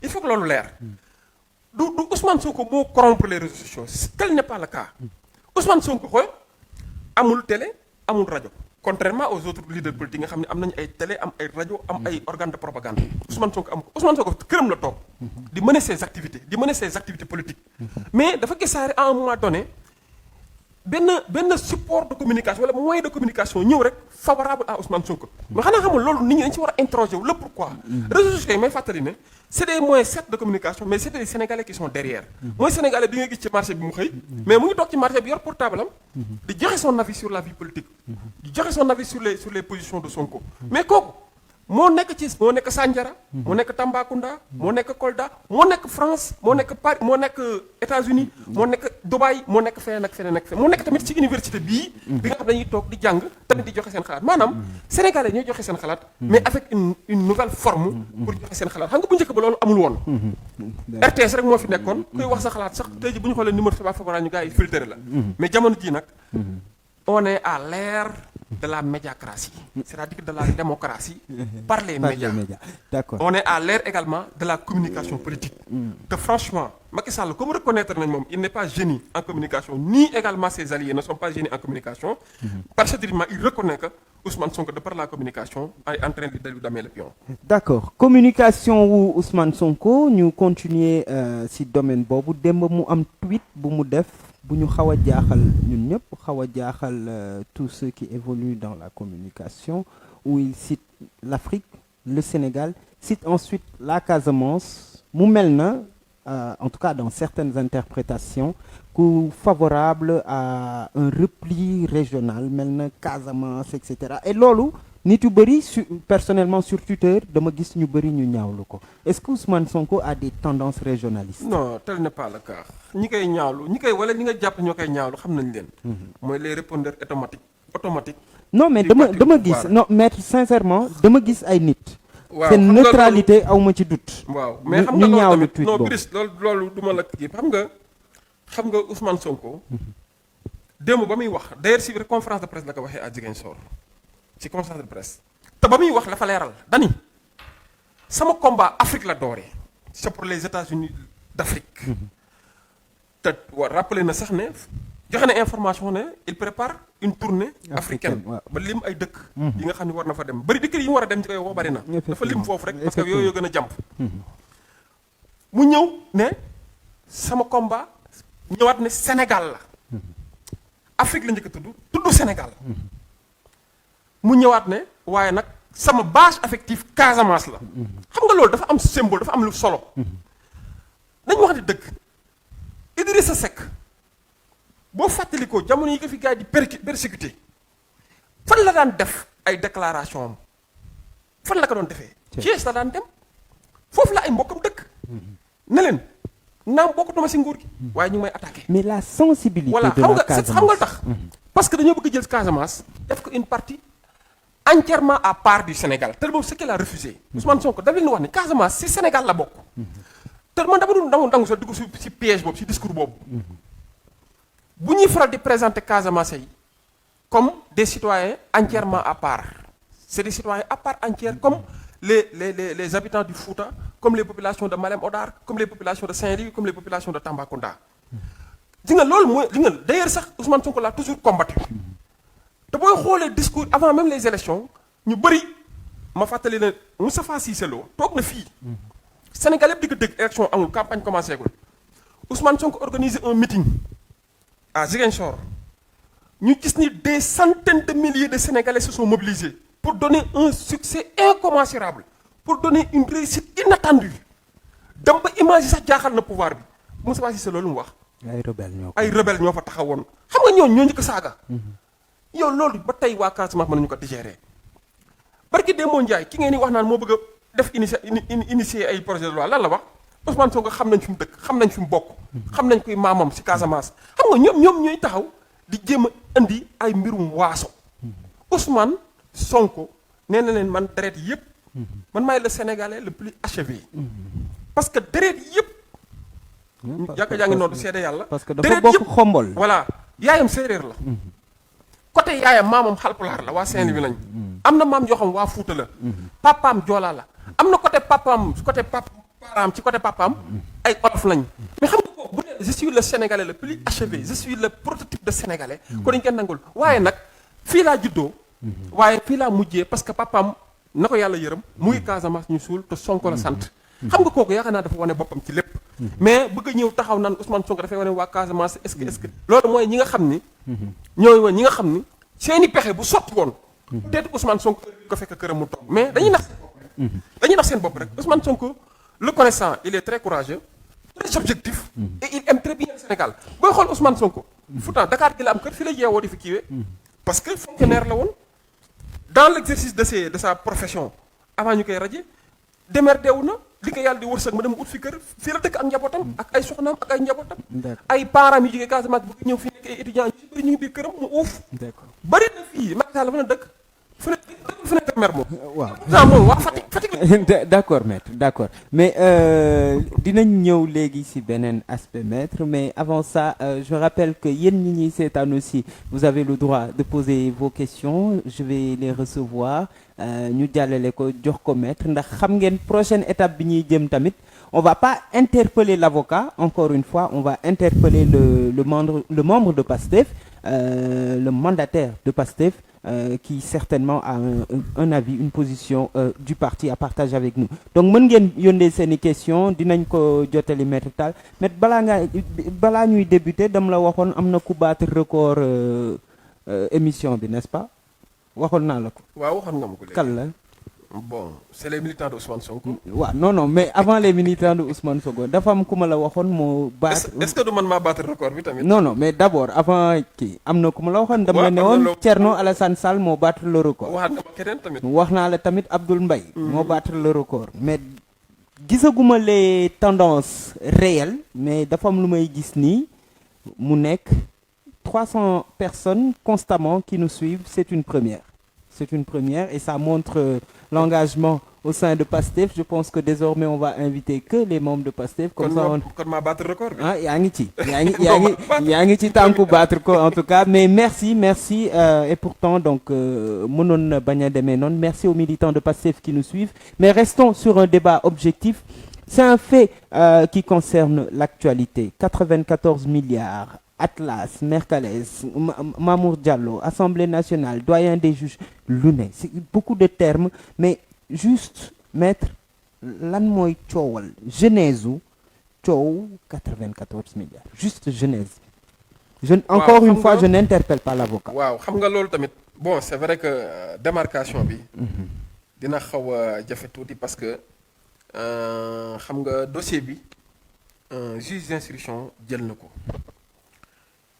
il faut que loolu leer du Ousmane Sonko moo corrompre les réseaux sociaux tel n'est pas le cas Ousmane Sonko xool amul télé amul rajo. Contrairement aux autres leaders politiques nga xam ne am nañu ay télé am ay rajo am ay organes de propagande Ousmane Sonko am ko Ousmane Sonko këram la toog di mener ses activités politiques mais dafa gisaare à un moment donné benn support de communication wala moyen de communication ñëw rek favorable à Ousmane Sonko mais xanaa xamul loolu nit ñi dañu ci war a interroger wu le pourquoi réseaux sociaux yi may fàttali ne c'est des moyens certes de communication mais c'est des Sénégalais qui sont derrière mooy Sénégalais bi nga gis ci marché bi mu xëy mais mu ngi toog ci marché bi yor portable am di joxe son avis sur la vie politique di joxe son avis sur les positions de Sonko mais kooku moo nekk Sandiara moo nekk Tambacounda moo nekk Kolda moo nekk France moo nekk Paris moo nekk États-Unis moo nekk Dubaï moo nekk feneen ak feneen ak feneen moo nekk tamit ci université bii bi nga xam dañuy toog di jàng tamit di joxe seen xalaat maanaam Sénégalais ñooy joxe seen xalaat mais avec une nouvelle forme pour joxe seen xalaat xam nga bu njëkk ba loolu amul woon RTS rek moo fi nekkoon kuy wax sa xalaat sax tey ji bu ñu xoolee numéro favorable ñu gars yi filtré la mais jamono ji nag on est à l'ère de la médiacratie, c'est-à-dire de la démocratie par les médias. D'accord. On est à l'ère également de la communication politique. Que franchement, Macky Sall, comme reconnaître il n'est pas génie en communication, ni également ses alliés ne sont pas génies en communication. Particulièrement, il reconnaît que Ousmane Sonko, de par la communication, est en train de lui damer le pion. D'accord. Communication ou Ousmane Sonko, nous continuons si domaine bobu demb mu am tweet bu mu def bu ñu xaw a jaaxal ñun ñëpp xaw a jaaxal tous ceux qui évoluent dans la communication où il cite l'Afrique, le Sénégal, cite ensuite la Casamance mu mel na en tout cas dans certaines interprétations ku favorable à un repli régional mel na Casamance et cetera et loolu nit yu bëri personnellement sur Twitter dama gis ñu bëri ñu ñaawlu ko est-ce que Ousmane Sonko a des tendances régionalistes? Non, tel n'est pas le cas. ñi koy ñaawlu ñi koy wala ñi nga jàpp ñoo koy ñaawlu xam nañ leen. mooy les répondeurs automatiques. non mais dama gis non maître sincèrement dama gis ay nit waaw seen neutralité aw ma ci doute. waaw mais xam nga ñu loolu ñaawlu tamit tweet non boobu. Brice loolu du ma la kii xam nga Ousmane Sonko. démb ba muy wax d'ailleurs si conférence de presse la ko waxee à Ziguinchor ci conférence de presse. te ba muy wax la fa leeral dani sama combat Afrique la dooree c'est pour les États-Unis d'Afrique. te rappelé na sax ne joxe na information ne il prépare une tournée africaine ba lim ay dëkk yi nga xam ne war na fa dem bari dëkk yi mu war a dem ci koy woo bari na dafa lim foofu rek parce que yooyu gën a jàmp mu ñëw ne sama combat ñëwaat ne Sénégal la Afrique la njëkk a tudd Sénégal mu ñëwaat ne waaye nag sama base affective Casamance la xam nga loolu dafa am symbole dafa am lu solo dañu wax ne dëgg Idrissa Seck boo fàttalikoo jamono yi ko fi gars yi di persécuté fan la daan def ay déclaration am fan la ko doon defee Thiès la daan dem foofu la ay mbokkam dëkk ne leen naam bokkutuma si nguur gi waaye ñu ngi may attaqué mais la sensibilité voilà de la Casamance xam nga tax parce que dañoo bëgg jël Casamance def ko une partie entièrement à part du Sénégal te boobu ce qu'il a refusé Ousmane Sonko daf leen wax ni Casamance si Sénégal la bokk te man dama doon dangu sa dugg si piège boobu si discours boobu bu ñuy faral di présenter Casamance yi comme des citoyens entièrement à part c'est des citoyens à part entière comme les habitants du Fouta comme les populations de Malem Hodar comme les populations de Saint-Louis comme les populations de Tambacounda di nga loolu mooy di nga d'ailleurs sax Ousmane Sonko l'a toujours combattu te booy xoolee discours avant même les élections ñu bëri ma fàttali ne Moustapha Cissé Lo toog na fii Sénégal yëpp di ko dégg élection amul campagne commencé gul Ousmane Sonko organiser un meeting à Ziguinchor ñu gis ni des centaines de milliers de Sénégalais se sont mobilisés pour donner un succès incommensurable pour donner une réussite inattendue dem ba image yi sax jaaxal na pouvoir bi Moustapha Cissé Lo lu mu wax. ay rebelle ñoo fa taxawoon xam nga ñoo njëkk saaga. yow loolu ba tey waa Casamance mën nañu ko digérer barki Demba Ndiaye ki ngeen di wax naan moo bëgg a def initier ay projet de loi lan la wax Ousmane Sonko xam nañ fi mu dëkk xam nañ fi mu bokk. xam nañ koy maamam si Casamance. xam nga ñoom ñooy taxaw di jéem a indi ay mbirum waaso. Ousmane Sonko nee na leen man deret yëpp. man maay le Sénégalais le plus achevé. parce que deret yëpp. jàkka jaa ngi noonu seede yàlla. parce que dafa bokk xombol. voilà yaayam séeréer la. côté yaayam maamam xalpulaar la waa Saint-Louis bi lañ. am na maam yoo xam waa Fuuta la. papaam joolaa la. am na côté papaam ci côté papaam ay olof lañ. mais xam nga ko bu dee je suis le Sénégalais le plus achevé je suis le prototype de Sénégalais. ko dañ kenn nangul waaye nag fii laa juddoo. waaye fii laa mujjee parce que papaam na ko yàlla yërëm mu ngi Casamance ñu suul te Sonko la sant. xam nga kooku yaakaar naa dafa wane boppam ci lépp. mais bëgg a ñëw taxaw naan Ousmane Sonko dafay wane waa Casamance est-ce que. loolu mooy ñi nga xam ni. ñooy woon ñi nga xam ni seeni pexe bu sotti woon. peut-être Ousmane Sonko ko fekk këram mu toog mais dañuy nax seen bopp rek. dañuy nax seen bopp rek Ousmane Sonko le connaissant il est très courageux très objectif. et il aime très bien le Sénégal booy xool Ousmane Sonko. pourtant Dakar gi la am kër fi la yeewoo di fi kiiwee. parce que fonctionnaire la woon. dans l'exercice de sa profession avant ñu koy raje démerdé wu na li ko yàlla di wërsëg ma dem ut fi kër fii la dëkk ak njabootam ak ay soxnaam ak ay njabootam. ay parents yu jógee Casamance bëgg ñëw fii nekk ay étudiants yu bëri ñu ngi biir këram mu uuf. bëri na fii Macky Sall fa na dëkk fu nekk mer moom. waaw moom waa Fatick d'accord maître d'accord mais dinañ ñëw léegi ci beneen aspect maître mais avant ça je rappelle que yéen ñi ñuy seetaan aussi vous avez le droit de poser vos questions je vais les recevoir ñu jàllale ko jox ko maître ndax xam ngeen prochaine étape bi ñuy jëm tamit on va pas interpeller l'avocat encore une fois on va interpeller le membre de PASTEF le mandataire de PASTEF qui certainement a un avis une position du parti à partager avec nous donc mën ngeen yónnee seeni question dinañ ko jotali maître Tall maître balaa ñuy débuter dama la waxoon am na ku battre record émission bi n'est-ce pas waxoon naa la ko. waaw waxoon nga ma ko léegi. kan la. bon c'est les militants de Ousmane Sonko. waaw non mais avant les militants de Ousmane Sonko dafa am ku ma la waxoon moo. est-ce que du man maa battre record bi tamit. non mais d'abord avant kii am na ku ma la waxoon. dama la ne woon Thierno Alassane Sall moo battre le record. waxaat nga ma keneen tamit. wax naa la tamit Abdoul Mbaye. moo battre le record mais gisaguma les tendances réelles mais dafa am lu may gis nii mu nekk 300 personnes constamment qui nous suivent c'est une première et ça montre l'engagement au sein de PASTEF. Je pense que désormais on va inviter que les membres de PASTEF. Comme ça on... kon maa battre record bi. ah yaa ngi ci tànku battre ko en tout cas. Mais merci et pourtant donc mënoon na bañ a demee noonu. Merci aux militants de PASTEF qui nous suivent. Mais restons sur un débat objectif. C'est un fait qui concerne l'actualité. 94 milliards. Atlas, Mercalès, Mamour Diallo, Assemblée nationale, doyen des juges, lu ne c'est beaucoup de termes mais juste maître lan mooy coowal genèse u coow 94 milliards juste genèse. Encore une fois je n'interpelle pas l'avocat. waaw xam nga loolu tamit bon c'est vrai que démarcation bi. dina xaw a jafe tuuti parce que xam nga dossier bi juge d'instruction jël na ko.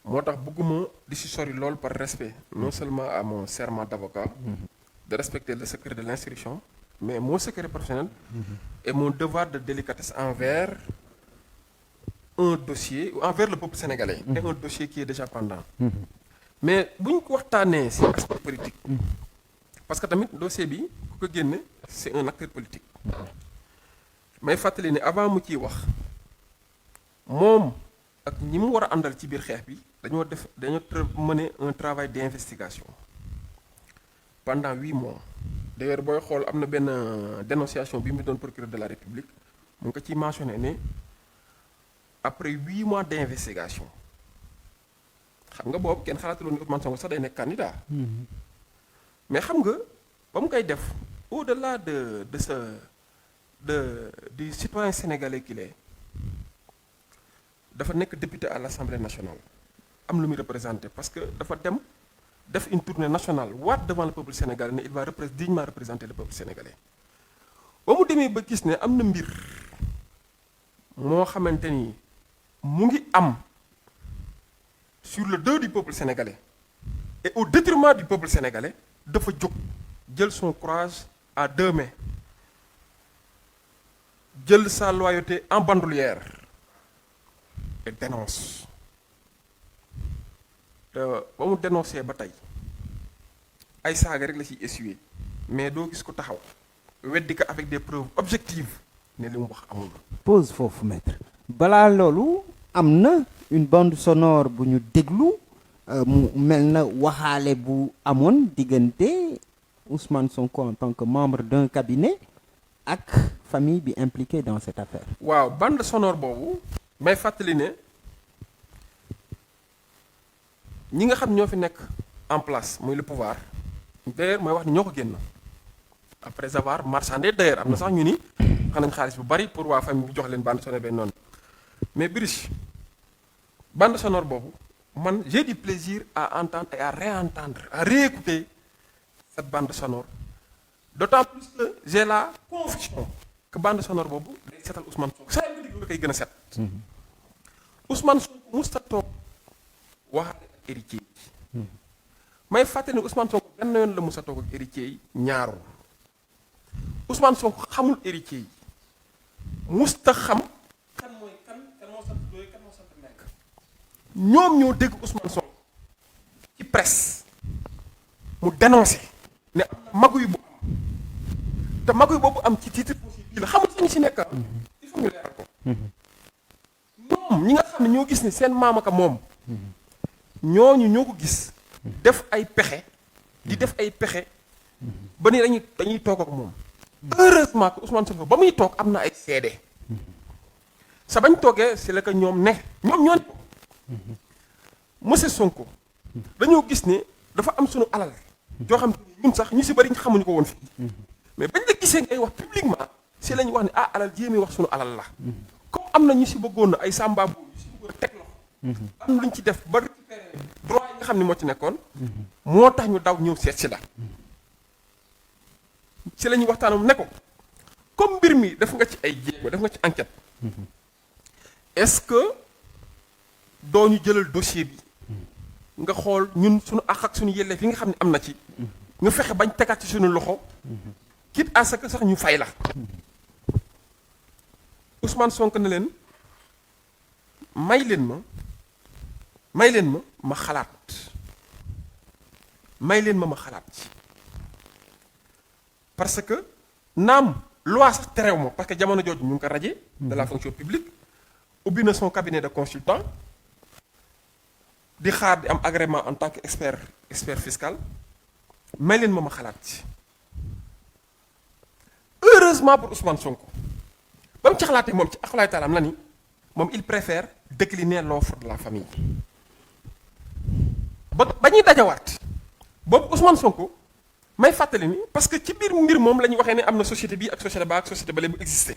moo tax bëgguma di si sori lool par respect non seulement à mon serment d'avocat de respecter le secret de l'instruction mais mon secret professionnel et mon devoir de délicatesse envers un dossier envers le peuple sénégalais et un dossier qui est déjà pendant mais bu ñu ko waxtaanee si aspect politique parce que tamit dossier bi ku ko génne c'est un acteur politique may fàttali ne avant mu ciy wax moom ak ñi mu war a àndal ci biir xeex bi dañoo mener un travail d'investigation pendant 8 mois d'ailleurs booy xool am na benn dénonciation bi mu doon procureur de la République mu ngi ko ciy mentionné ne après 8 mois d'investigation xam nga boobu kenn xalaatuloon ni Ousmane Sonko sax day nekk candidat mais xam nga ba mu koy def au-delà du citoyen sénégalais qu'il est dafa nekk député à l'Assemblée nationale am lu muy représenté parce que dafa dem def une tournée nationale waat devant le peuple sénégalais ne il va dignement représenter le peuple sénégalais ba mu demee ba gis ne am na mbir moo xamante ni mu ngi am sur le dos du peuple sénégalais et au détriment du peuple sénégalais dafa jóg jël son courage à 2 mains jël sa loyauté en bandoulière et dénonce te ba mu dénoncé ba tey ay saaga rek la ciy essuyer mais doo gis ko taxaw weddi ko avec des preuves objectives ne li mu wax amul. pause foofu maître balaa loolu am na une bande sonore bu ñu déglu mu mel na waxaale bu amoon diggante Ousmane Sonko en tant que membre d'un cabinet ak famille bi impliquée dans cette affaire. waaw bande sonore boobu may fàttali ne ñi nga xam ñoo fi nekk en place muy le pouvoir d'ailleurs mooy wax ni ñoo ko génn après avoir marchandé d'ailleurs am na sax ñu ni xam nañ xaalis bu bari pour waa famille bi jox leen bande sonore benn noonu mais Brice bande sonore boobu man j'ai du plaisir à entendre et à réentendre à réécouter cette bande sonore d'autant plus que j'ai la conviction que bande sonore boobu day setal Ousmane Sonko saa yu déglu la koy gën a set Ousmane Sonko musta toog waxaale ak héritier yi may fàttali ne Ousmane Sonko benn yoon la musta toog ak héritier yi ñaaroo Ousmane Sonko xamul héritier yi musta xam kan mooy kan moo sant doy kan moo sant nekk ñoom ñoo dégg Ousmane Sonko ci presse mu dénoncé ne am na maguy bu am te maguy boobu am ci titre foncier bii la xamul sañu si nekk il faut ñu leeral ko ñoom ñi nga xam ne ñoo gis ni seen maamaka moom ñooñu ñoo ko gis def ay pexe di def ay pexe ba ni dañuy toog ak moom heureusement que Ousmane Sonko ba muy toog am na ay seede sa bañ toogee c'est la que ñoom ñoo ne monsieur Sonko dañoo gis ne dafa am sunu alal joo xam ne ñun sax ñu si bari xamuñu ko woon fii mais bañ la gisee ngay wax publiquement c'est la ñu wax ne alal jéemi wax sunu alal la comme am na ñu si bëggoon na ay samba boobu ñu si bëggoon a teg loxo am na lu ñu ci def ba récupérer droit yi nga xam ne moo ci nekkoon moo tax ñu daw ñëw seet si la ci la ñuy waxtaanam ne ko comme mbir mi def nga ci ay jéego def nga ci enquête est-ce que doo ñu jëlal dossier bi nga xool ñun suñu àq ak suñu yelleef yi nga xam ne am na ci nga fexe bañ tegaat ci suñu loxo quitte à ce que sax ñu fay la Ousmane Sonko ne leen may leen ma xalaat may leen ma xalaat ci parce que naam loi sax terew ma parce que jamono jooju ñu ngi ko radié de la fonction publique ubbi na son cabinet de consultant di xaar di am agrément en tant que expert fiscal may leen ma xalaat ci heureusement pour Ousmane Sonko ba mu ci xalaatee moom ci akulaay taalaam la ni moom il préfère décliner l'offre de la famille ba ñuy dajawaat boobu Ousmane Sonko may fàttali ni parce que ci biir mbir moom la ñuy waxee ne am na société bii ak société ba ak société ba bu existé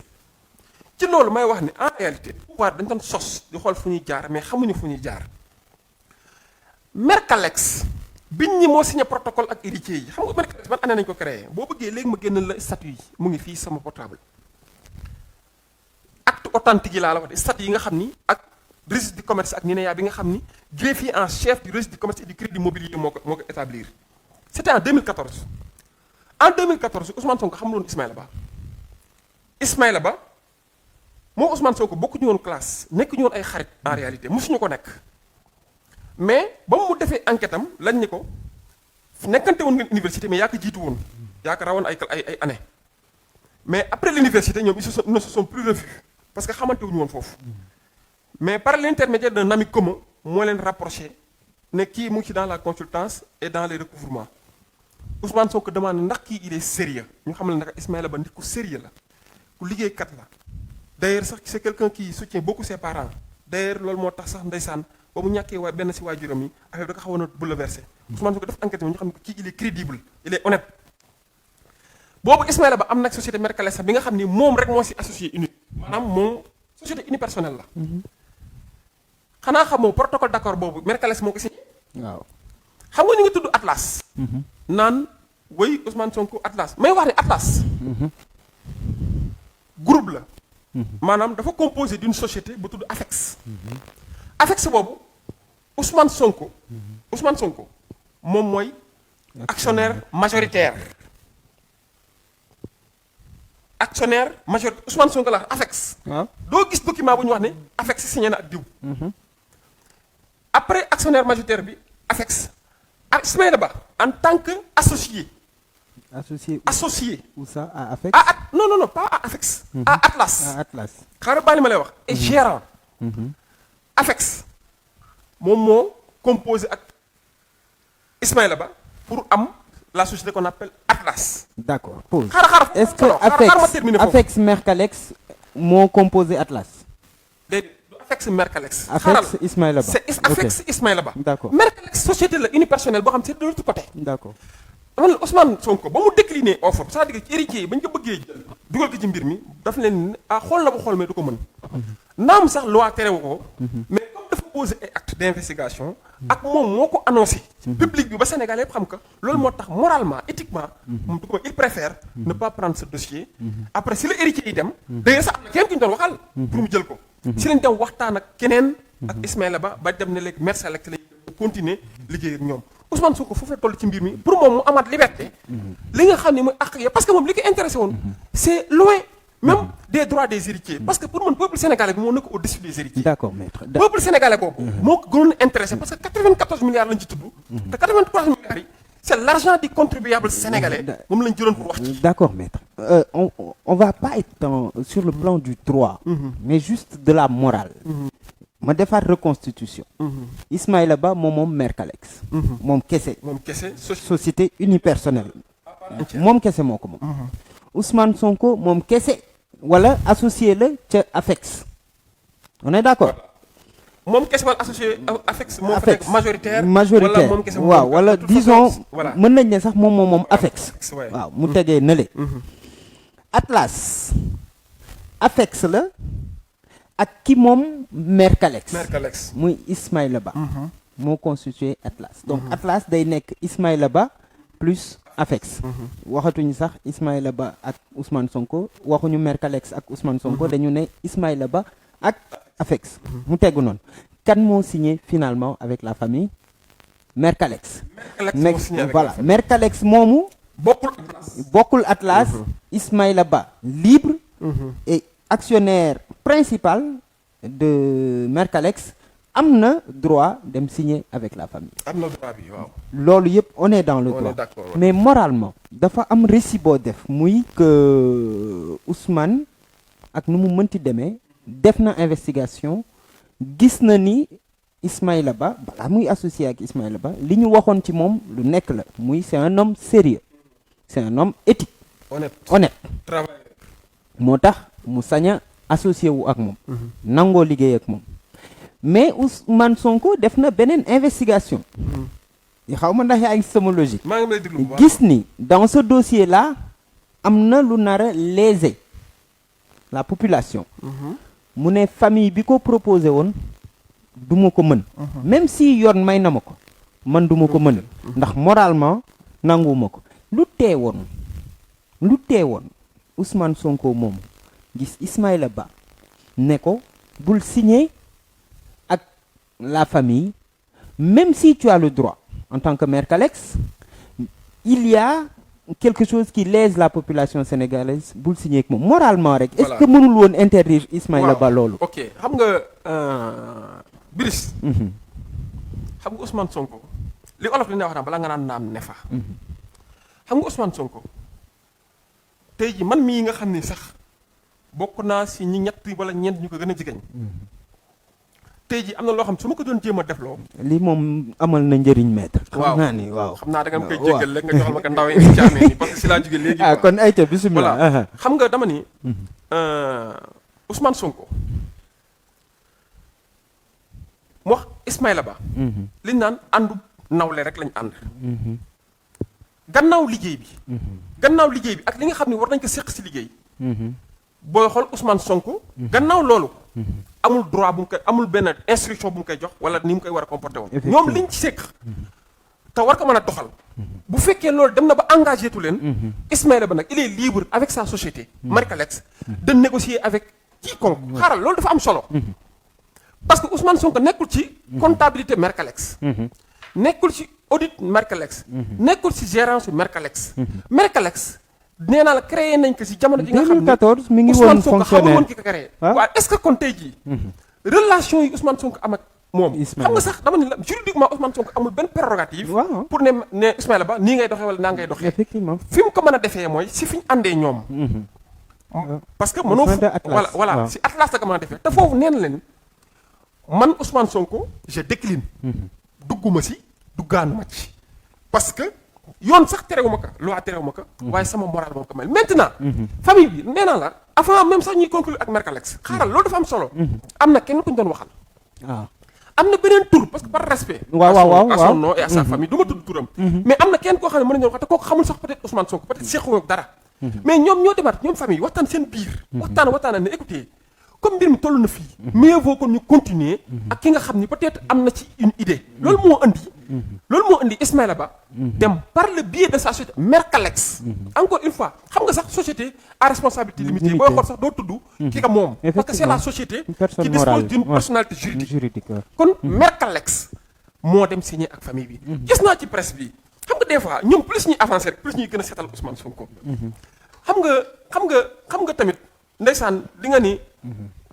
ci loolu may wax ne en réalité pouvoir dañ doon sos di xool fu ñuy jaar mais xamuñu fu ñuy jaar Mercalex biñ ñi moo signé protocole ak héritiers yi xam nga Mercalex ban année nañ ko créé boo bëggee léegi ma génn la statut yi mu ngi fii sama portable acte authentique yi laa la wax de statut yi nga xam ni ak registre du commerce ak NINEA bi nga xam ni greffier en chef du registre du commerce et du crédit immobilier moo ko établir c'était en 2014 en 2014 Ousmane Sonko xamul woon Ismaïla Ba moom Ousmane Sonko bokkuñu woon classe nekkuñu woon ay xarit en réalité mosuñu ko nekk mais ba mu defee enquête am lañ ni ko nekkante woon nga université mais yaa ko jiitu woon yaa ko rawoon ay année mais après l'université ñoom ils ne se sont plus revus parce que xamante wuñu woon foofu mais par l'intermédiaire d'un ami commun moo leen rapproché ne kii mu ngi ci dans la consultance et dans les recouvrements Ousmane Sonko demande ndax kii il est sérieux ñu xamal ne nag Ismaïla Ba nit ku sérieux la ku liggéeykat la d'ailleurs sax c'est quelqu'un qui soutient beaucoup ses parents d'ailleurs loolu moo tax sax ndeysaan ba mu ñàkkee waa benn si waajuram yi affaire da ko xawoon a bouleversé Ousmane Sonko def enquête ñu xam ne kii il est crédible il est honnête boobu Ismaïla Ba am nag société Mercalex sax bi nga xam ni moom rek moo si associé unique maanaam moom société unipersonnelle la xanaa xamoo protocole d'accord boobu Mercalex moo ko signé waaw xam nga ñu ngi tudd Atlas naan way Ousmane Sonko Atlas may wax ne Atlas groupe la maanaam dafa composé d'une société bu tudd Afex Afex boobu Ousmane Sonko moom mooy actionnaire majoritaire Ousmane Sonko la Afex doo gis document bu ñu wax ne Afex signé na ak diw après actionnaire majoritaire bi Afex Ismaïla Ba en tant que associé où ça à Afex non pas à Afex à Atlas xaaral bàyyi ma lay wax et gérant Afex moom moo composé ak Ismaïla Ba pour am la société qu'on appelle Atlas. D'accord, pause. Est-ce que Afex Mercalex moo composé Atlas? Afex Mercalex. Afex Ismaïla Ba. C'est Afex Ismaïla Ba. D'accord. Mercalex société la unipersonnelle boo xam ne c'est de l'autre côté. D'accord. dama ne Ousmane Sonko ba mu décliné offre c'est-à-dire que héritiers yi ba ñu ko bëggee jël dugal ko ci mbir mi daf leen xool na ba xool mais du ko mën. naam sax loi terewu ko. mais comme dafa posé ay acte d'investigation. ak moom moo ko annoncé. public bi ba Sénégal yëpp xam ko. loolu moo tax moralement éthiquement. moom du ko il préfère. ne pas prendre ce dossier. après si la héritiers yi dem. d'ailleurs sax am na kenn ku ñu doon waxal. pour mu jël ko. si lañ dem waxtaan ak keneen. ak Ismaïla Ba dem ne léegi Mercalex lañ continuer liggéey ak ñoom. Ousmane Sonko foofu la toll ci mbir mi pour moom mu amaat liberté li nga xam ne mooy àq ya parce que moom li ko intéressé woon c'est loin même des droits des héritiers parce que pour man peuple sénégalais bi moo nekk au-dessus des héritiers. D'accord maître. Peuple sénégalais boobu moo ko gënoon intéressé parce que 94 milliards lañ ci tudd te 94 milliards yi c'est l'argent du contribuable sénégalais moom lañ jëloon pour wax ci. D'accord maître. On va pas être sur le plan du droit mais juste de la morale. ma defaat reconstitution. Ismaïla Ba moom Mercalex. moom kese. Société unipersonnelle. moom kese moo ko moom. Ousmane Sonko moom kese. wala associé la ca Afex. on est d'accord. moom kese wala associé Afex. moo fa nekk majoritaire. waaw wala disons. mën nañ ne sax moom Afex. waaw mu tegee nële. Atlas. Afex la. ak ki moom Mercalex muy Ismaïla Ba moo constitué Atlas donc Atlas day nekk Ismaïla Ba plus Afex waxatuñu sax Ismaïla Ba ak Ousmane Sonko waxuñu Mercalex ak Ousmane Sonko dañu ne Ismaïla Ba ak Afex mu teggu noonu kan moo signé finalement avec la famille Mercalex voilà Mercalex moomu bokkul Atlas Ismaïla Ba libre et actionnaire principal de Mercalex am na droit dem signer avec la famille. am na droit bi waaw. loolu yëpp on est dans le On est droit d'accord, ouais. mais moralement dafa am récit boo def muy que Ousmane ak nu mu mënti demee def na investigation gis na ni Ismaïla Ba balaa muy associé ak Ismaïla Ba li ñu waxoon ci moom lu nekk la muy c'est un homme sérieux c'est un homme éthique honnête travail. moo tax mu sañ a associé wu ak moom nangoo liggéey ak moom mais Ousmane Sonko def na beneen investigation xaw ma ndax yaa ngi sama logique maa ngi lay déglu bu baax. gis ni dans ce dossier là am na lu nar a léser la population mu ne famille bi ko proposé woon du ma ko mën même si yoon may na ma ko man du ma ko mën ndax moralement nanguwuma ko lu teewoon Ousmane Sonko moom gis Ismaïla Ba ne ko bul signer ak la famille même si tu as le droit en tant que maire Kalex il y a quelque chose qui lèse la population sénégalaise bul signer ak moom moralement rek est-ce que mënul woon interdire Ismaïla Ba loolu ok xam nga Brice xam nga Ousmane Sonko li olof li ne wax naa balaa nga naan naam ne fa xam nga Ousmane Sonko tey ji man mii nga xam ni sax bokk naa si ñi ñett wala ñeent ñu ko gën a jigéen tey ji am na loo xam su ma ko doon jéem a def loo lii moom amal na njëriñ maître waaw xam naa ni waaw xam naa da nga ma koy jéggal rek nga joxal ma ko ndaw yi caamee ni parce que si laa jóge léegi ah kon ayca bismillah voilà xam nga dama ni Ousmane Sonko mu wax Ismaïla Ba liñ naan àndu nawle rek lañ ànd gannaaw liggéey bi ak li nga xam ne war nañ ko seq si liggéey booy xool Ousmane Sonko gannaaw loolu amul droit bu mu koy amul benn instruction bu mu koy jox wala ni mu koy war a comporté woon ñoom liñ ci seq te war ko mën a doxal bu fekkee loolu dem na ba engagé tu leen Ismaïla Ba nag il est libre avec sa société Marikalex de négocier avec quiconque xaaral loolu dafa am solo parce que Ousmane Sonko nekkul ci comptabilité Marikalex nekkul ci audit Marikalex nekkul ci gérance Marikalex Marikalex nee naa la créé nañ ko ci jamono ji nga xam ne 2014 mi ngi Ousmane woon Sonko xamul fonctionnaire woon ki ko créé waaw est-ce que kon tey jii relation yi Ousmane Sonko am ak moom Ismaïla xam nga sax dama ni la juridiquement Ousmane Sonko amul benn prérogative waaw pour ne Ismaïla Ba nii ngay doxee wala naa ngay doxee effectivement fi mu ko mën a defee mooy si fi ñu àndee ñoom parce que mënoo sein de Atlas, voilà waaw. si Atlas la ko mën a defee te foofu nee na leen man Ousmane Sonko je décline dugguma si duggaanuma ci parce que yoon sax terewuma ko loi terewuma ko waaye sama moral moom ko mel maintenant famille bi nee naa la avant même sax ñuy conclure ak Marikalex xaaral loolu dafa am solo am na kenn ku ñu doon waxal waaw am na beneen tur parce que par respect waaw à son nom et à sa famille du ma tudd turam mais am na kenn koo xam ne mën nañoo wax te kooku xamul sax peut-être Ousmane Sonko peut-être sequ ak dara mais ñoom ñoo demaat ñoom famille waxtaan seen biir waxtaan ne écoutez comme mbir mi toll na fii mieux vaut kon ñu continuer ak ki nga xam ni peut-être am na ci une idée loolu moo indi Ismaïla Ba dem par le biais de sa société Marikalex encore une fois xam nga sax société à responsabilité limitée booy xool sax doo tudd ki ka moom parce que c'est la société qui dispose d'une personnalité juridique kon Marikalex moo dem signer ak famille bi gis naa ci presse bi xam nga des fois ñoom plus ñuy avancer rek plus ñuy gën a seetal Ousmane Sonko xam nga tamit ndeysaan li nga ni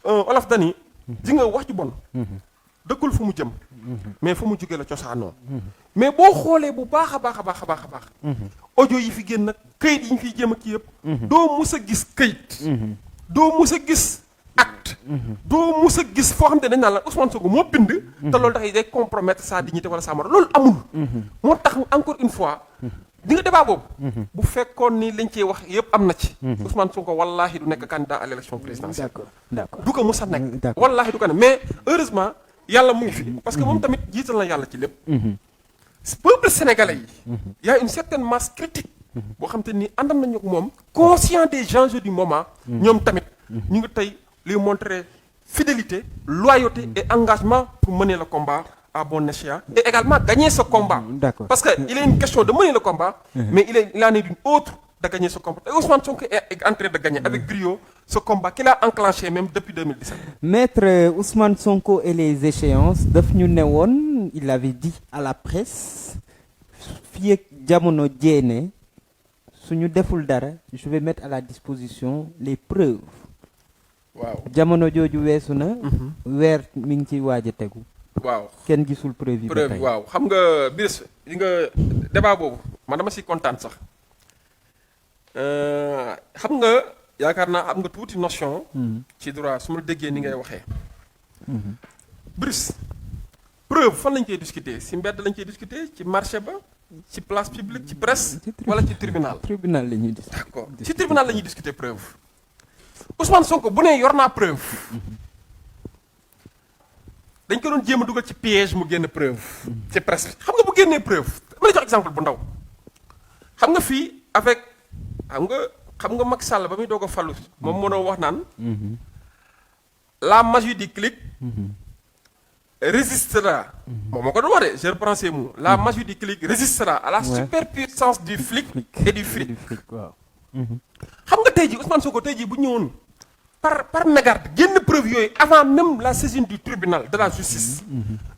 olof dani ji nga wax ju bon dëkkul fu mu jëm mais fu mu jógee la cosaanoo mais boo xoolee bu baax a baax audio yi fi génn nag këyit yi ñu fiy jéem a kii yëpp doo mus a gis këyit doo mus a gis acte doo mus a gis foo xam ne dañ naan la Ousmane Sonko moo bind te loolu tax day compromettre sa dignité wala sa moral loolu amul moo tax encore une fois di nga débat boobu bu fekkoon ni liñ ciy wax yëpp am na ci Ousmane Sonko wallaahi du nekk candidat à l'élection présidentielle d'accord du ko mus a nekk wallaahi du ko ne mais heureusement yàlla mu ngi fi parce que moom tamit jiital na yàlla ci lépp peuple sénégalais yi y a une certaine masse critique boo xam te ni àndam nañu ak moom conscient des enjeux du moment ñoom tamit ñu ngi tey lui montrer fidélité loyauté et engagement pour mener le combat à bon escient et également gagner ce combat. D'accord. Parce qu'il est une question de mener le combat, mais il en est d'une autre de gagner ce combat. Et Ousmane Sonko est en train de gagner avec brio ce combat qu'il a enclenché même depuis 2017. Maître Ousmane Sonko et les échéances, daf ñu ne woon, il avait dit à la presse, fii ak jamono jéene suñu deful dara, je vais mettre à la disposition les preuves. Waaw. Jamono jooju weesu na. Weer mi ngi ciy waaj a tegu. waaw kenn gisul preuve yi ba preuve tey. waaw xam nga bis yi nga débat boobu man dama si kontaan sax xam nga yaakaar naa am nga tuuti notion. ci droit su ma déggee ni ngay waxee. Brice preuve fan lañ koy discuter si mbedd lañ koy discuter ci marché ba ci place publique ci presse wala ci tribunal. tribunal la ñuy discuter. d'accord ci tribunal la ñuy discuter preuve Ousmane Sonko bu ne yor naa preuve dañ ko doon jéem a dugal ci piège mu génn preuve ci presse bi xam nga bu génnee preuve dama lay jox exemple bu ndaw xam nga fii avec xam nga Macky Sall ba muy doog a fallu moom moo doon wax naan la magie du clic résistera moom moo ko doon wax de je reprends ces mots la magie du clic résistera à la superpuissance du flic et du fric waaw. xam nga tey jii Ousmane Sonko tey jii bu ñëwoon par mégarde génn preuve yooyu avant même la saisine du tribunal de la justice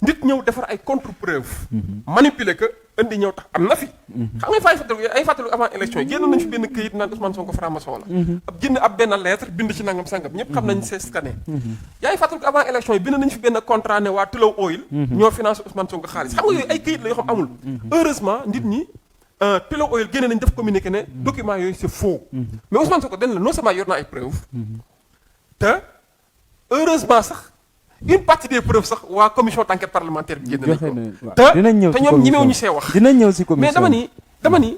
nit ñëw defar ay contre preuve manipuler que indi ñëw tax am na fi xam nga ay fàttali avant élection yi génn nañu fi benn këyit naan Ousmane Sonko franc-maçon la ab génn ab benn lettre bind ci nangam sangam ñëpp xam nañ c'est scanné yaay fàttali avant élection yi bind nañu fi benn contrat ne waa Tullow Oil ñoo financé Ousmane Sonko xaalis xam nga yooyu ay këyit la yoo xam amul heureusement nit ñi Tullow Oil génne nañ def communiqué ne document yooyu c'est faux mais Ousmane Sonko dañ la non seulement yor naa ay preuve te heureusement sax une partie des preuves sax waa commission d'enquête parlementaire bi génn nañ ko te ñoom ñemewuñu see wax dinañ ñëw si commission mais dama ni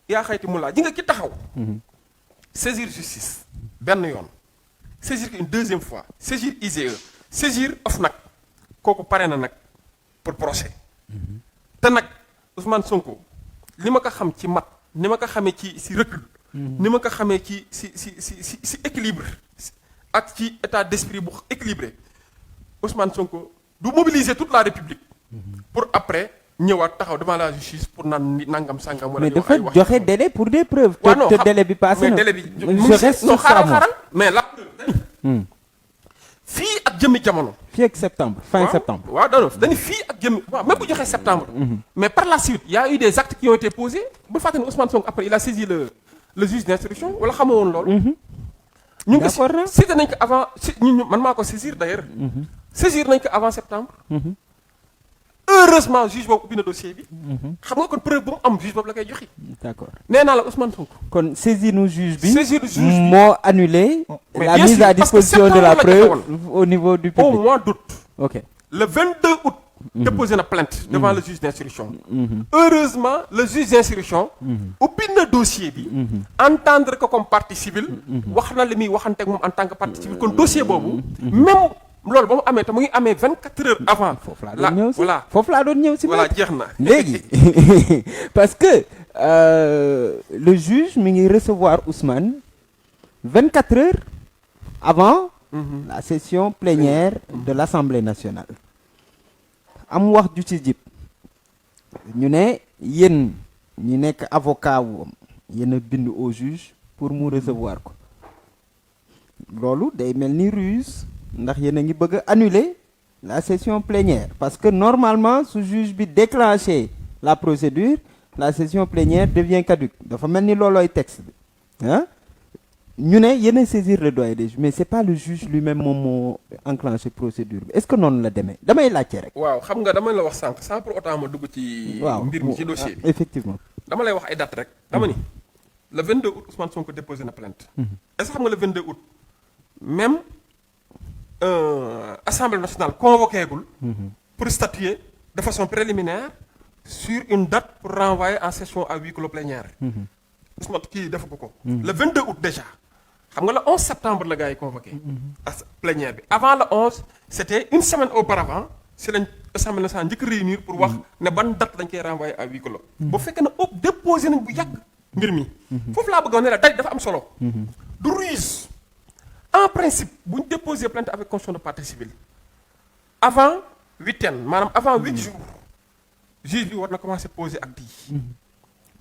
yaa xayti mu laa ji nga ki taxaw saisir justice benn yoon saisir une deuxième fois saisir IGE saisir OFNAC kooku pare na nag pour procès te nag Ousmane Sonko li ma ko xam ci mat ni ma ko xamee ci si recul ni ma ko xamee ci si équilibre ak ci état d'esprit bu équilibré Ousmane Sonko du mobiliser toute la République pour après ñëwaat taxaw devant la justice pour naan nangam sangam. wala mais dafa joxe délai pour des preuves. te délai bi passé na mais délai bi je reste sur ça xaaral mais la fii ak jëmmi jamono. fii ak septembre fin septembre. waaw dañu fii ak jëmmi waaw même bu joxee septembre. mais par la suite y a eu des actes qui ont été posés bu fàtte ne Ousmane Sonko après il a saisi le juge d'instruction wala xamoo woon loolu. ñu ngi ko saisir nañ ko avant man maa ko saisir d'ailleurs. saisir nañ ko avant septembre. heureusement juge boobu ubbi na dossier bi. xam nga kon preuve bu mu am juge boobu la koy joxe. d'accord nee naa la Ousmane Sonko. kon saisir nu juge bi. saisir juge bi moo annulé. la mise à disposition de la preuve au niveau du public. au mois d'août. ok le 22 août. déposé na plainte devant le juge d'instruction. heureusement le juge d'instruction. ubbi na dossier bi. entendre ko comme partie civile. wax na li muy waxanteeg moom en tant que partie civile kon dossier boobu. même loolu ba mu amee te mu ngi amee 24 heures avant. foofu laa doon ñëw si voilà foofu laa doon ñëw si. voilà jeex na léegi parce que le juge mi ngi recevoir Ousmane 24 heures avant. la session plénière de l'Assemblée nationale. am wax ju ci jib ñu ne yéen ñi nekk avocat wu yéen a bind au juge pour mu recevoir ko loolu day mel ni ruse ndax yéen a ngi bëgg a annuler la session plénière parce que normalement su juge bi déclenché la procédure la session plénière devient caduque dafa mel ni loolooy texte bi ah ñu ne yéen a saisir le doyen des juges mais c'est pas le juge lui-même moom moo enclenché procédure bi est-ce que noonu la demee damay laajte rek. waaw xam nga dama la wax sànq sans pour autant ma dugg ci. mbir mi ci dossier bi effectivement. dama lay wax ay date rek dama ni le 22 août Ousmane Sonko déposé na plainte. est-ce que xam nga le 22 août même Assemblée nationale convoqué gul. pour statuer de façon préliminaire sur une date pour renvoyer en session à huis clos plénière. Ousmane kii defu ko. le 22 août déjà. xam nga le 11 septembre la gars yi convoqué. plénière bi avant le 11 c'était une semaine auparavant si lañ Assemblée nationale njëkk réunir pour wax ne ban date lañ koy renvoyer à huis clos. bu fekkee ne déposé nañ bu yàgg mbir mi. foofu laa bëggoon ne la date dafa am solo. du ruse en principe bu ñu déposé plainte avec constitution de partie civile avant huitaine maanaam avant 8 jours juge bi war na commencer poser acte yi.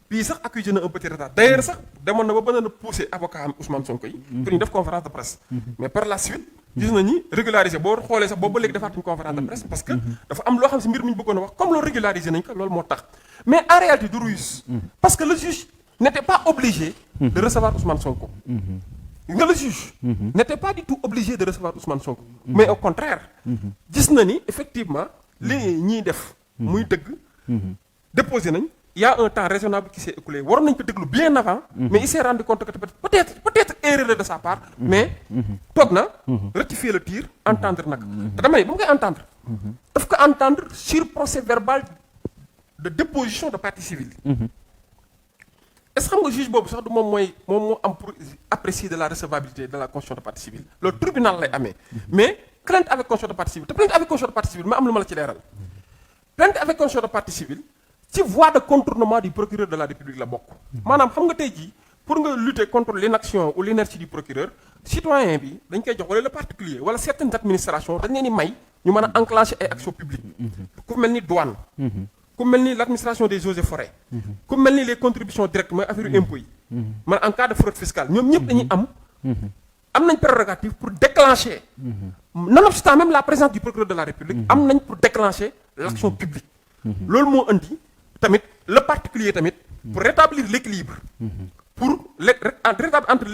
puis sax accusé na un petit retard d'ailleurs sax demoon na ba mën na pousser avocat am Ousmane Sonko yi. pour ñu def conférence de presse. mais par la suite gis nañu régulariser boo xoolee sax boobu ba léegi defaatuñu conférence de presse parce que dafa am loo xam si mbir mi ñu bëggoon a wax comme loolu régulariser nañ ko loolu moo tax mais en réalité du ruse parce que le juge n'était pas obligé de recevoir Ousmane Sonko. nga le juge n'était pas du tout obligé de recevoir Ousmane Sonko. Mais au contraire. gis na ni effectivement li ñiy def. muy dëgg. déposé nañ. Il y a un temps raisonnable qui s'est écoulé waroon nañ ko déglu bien avant. Mais il s'est rendu compte que peut-être erreur de sa part. Mais toog na. rectifier le tir entendre nag. te dama ne ba mu koy entendre. daf ko entendre sur procès verbal de déposition de partie civile. Est-ce que xam nga juge boobu sax du moom moo am pour apprécier de la recevabilité de la constitution de partie civile. Le tribunal lay amee. Mais plainte avec constitution de partie civile te plainte avec constitution de partie civile ma am lu ma la ci leeral. Plainte avec constitution de partie civile ci voie de contournement du procureur de la République la bokk. maanaam xam nga tey jii pour nga lutter contre l'inaction ou l'inertie du procureur citoyen bi dañ koy jox wala le particulier wala certaines administrations dañ leen di may ñu mën a enclencher ay actions publiques. ku mel ni douane. ku mel ni l'administration des eaux et forêts. ku mel ni les contributions directes mooy affaire impôts yi. man en cas de fraude fiscale ñoom ñëpp dañuy am nañ prérogative pour déclencher. nonobstant même la présence du procureur de la République. am nañ pour déclencher l'action publique. loolu moo indi tamit le particulier tamit pour rétablir l'équilibre. pour rétablir entre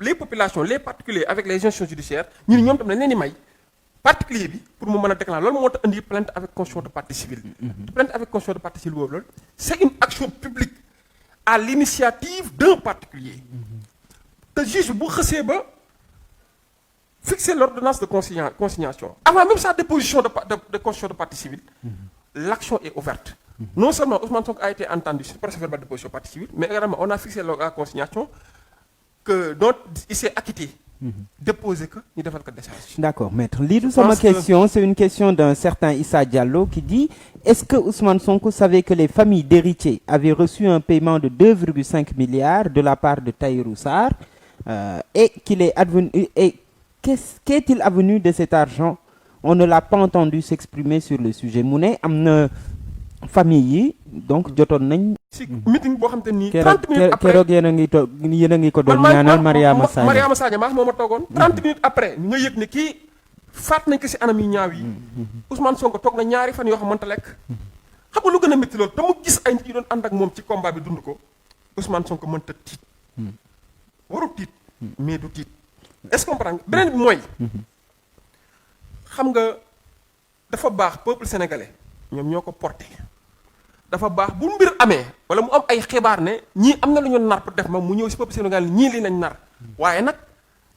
les populations les particuliers avec les institutions judiciaires ñu ne ñoom tam dañ leen di may. particulier bi pour mu mën a déclencher loolu moo tax indi plainte avec constitution de partie civile. Plainte avec constitution de partie civile boobu loolu c'est une action publique à l'initiative d'un particulier. te juge bu xësee ba fixer l'ordonnance de consignation avant même sa déposition de constitution de partie civile. L'action est ouverte. Non seulement Ousmane Sonko a été entendu sur procès verbal de déposition de partie civile mais également on a fixé la consignation dont il s'est acquitté. Déposer que ñu defal ko décharge. D'accord, maître. Lii du sama question, c'est une question d'un certain Issa Diallo qui dit est-ce que Ousmane Sonko savait que les familles d'héritiers avaient reçu un paiement de 2,5 milliards de la part de Tahirou Sarr et qu'il est advenu qu'est-il advenu de cet argent? On ne l'a pas entendu s'exprimer sur le sujet. Mu ne am na famille yi donc jotoon nañ. si meeting boo xam te ni 30 minutes après keroog yéen a ngi ko doon ñaanal Mariama Sagna maa ma toogoon 30 minutes après nga yëg ne kii faat nañ ko si anam yu ñaaw yi. Ousmane Sonko toog na ñaari fan yoo xam mënta lekk. xam nga lu gën a métti loolu te mu gis ay nit yu doon ànd ak moom ci combat bi dund ko Ousmane Sonko mënta tiit. waru tiit mais du tiit. est-ce que comprendre beneen bi mooy. xam nga dafa baax peuple sénégalais ñoom ñoo ko porté. dafa baax bu mbir amee wala mu am ay xibaar ne ñii am na lu ñu nar pour def ma mu ñëw si peuple sénégalais ñii lii nañ nar waaye nag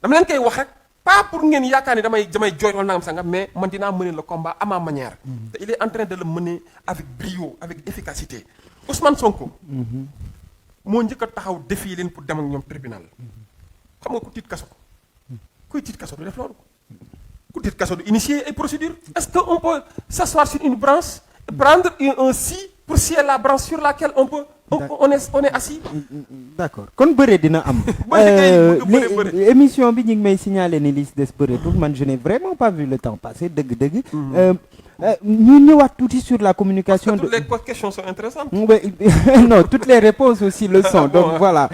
dama leen koy wax rek pas pour ngeen yaakaar ni damay jooy wala nangam sangam mais man dinaa mener le combat à ma manière. te il est en train de le mener avec brio avec efficacité Ousmane Sonko. moo njëkk a taxaw défier leen pour dem ak ñoom tribunal. xam nga ku tiit kaso kuy tiit kaso du def loolu ku tiit kaso du initier ay procédures. est-ce que on peut s'asseoir sur une branche et prendre un scie pour scier la branche sur laquelle on est assis. D'accord kon bëre dina am. émission bi ñu ngi may signaler ni li des bëreetul man je n'ai vraiment pas vu le temps passer dëgg-dëgg. ñu ñëwaat tuuti sur la communication. Parce que toutes les questions sont intéressantes. Non toutes les réponses aussi le sont donc voilà.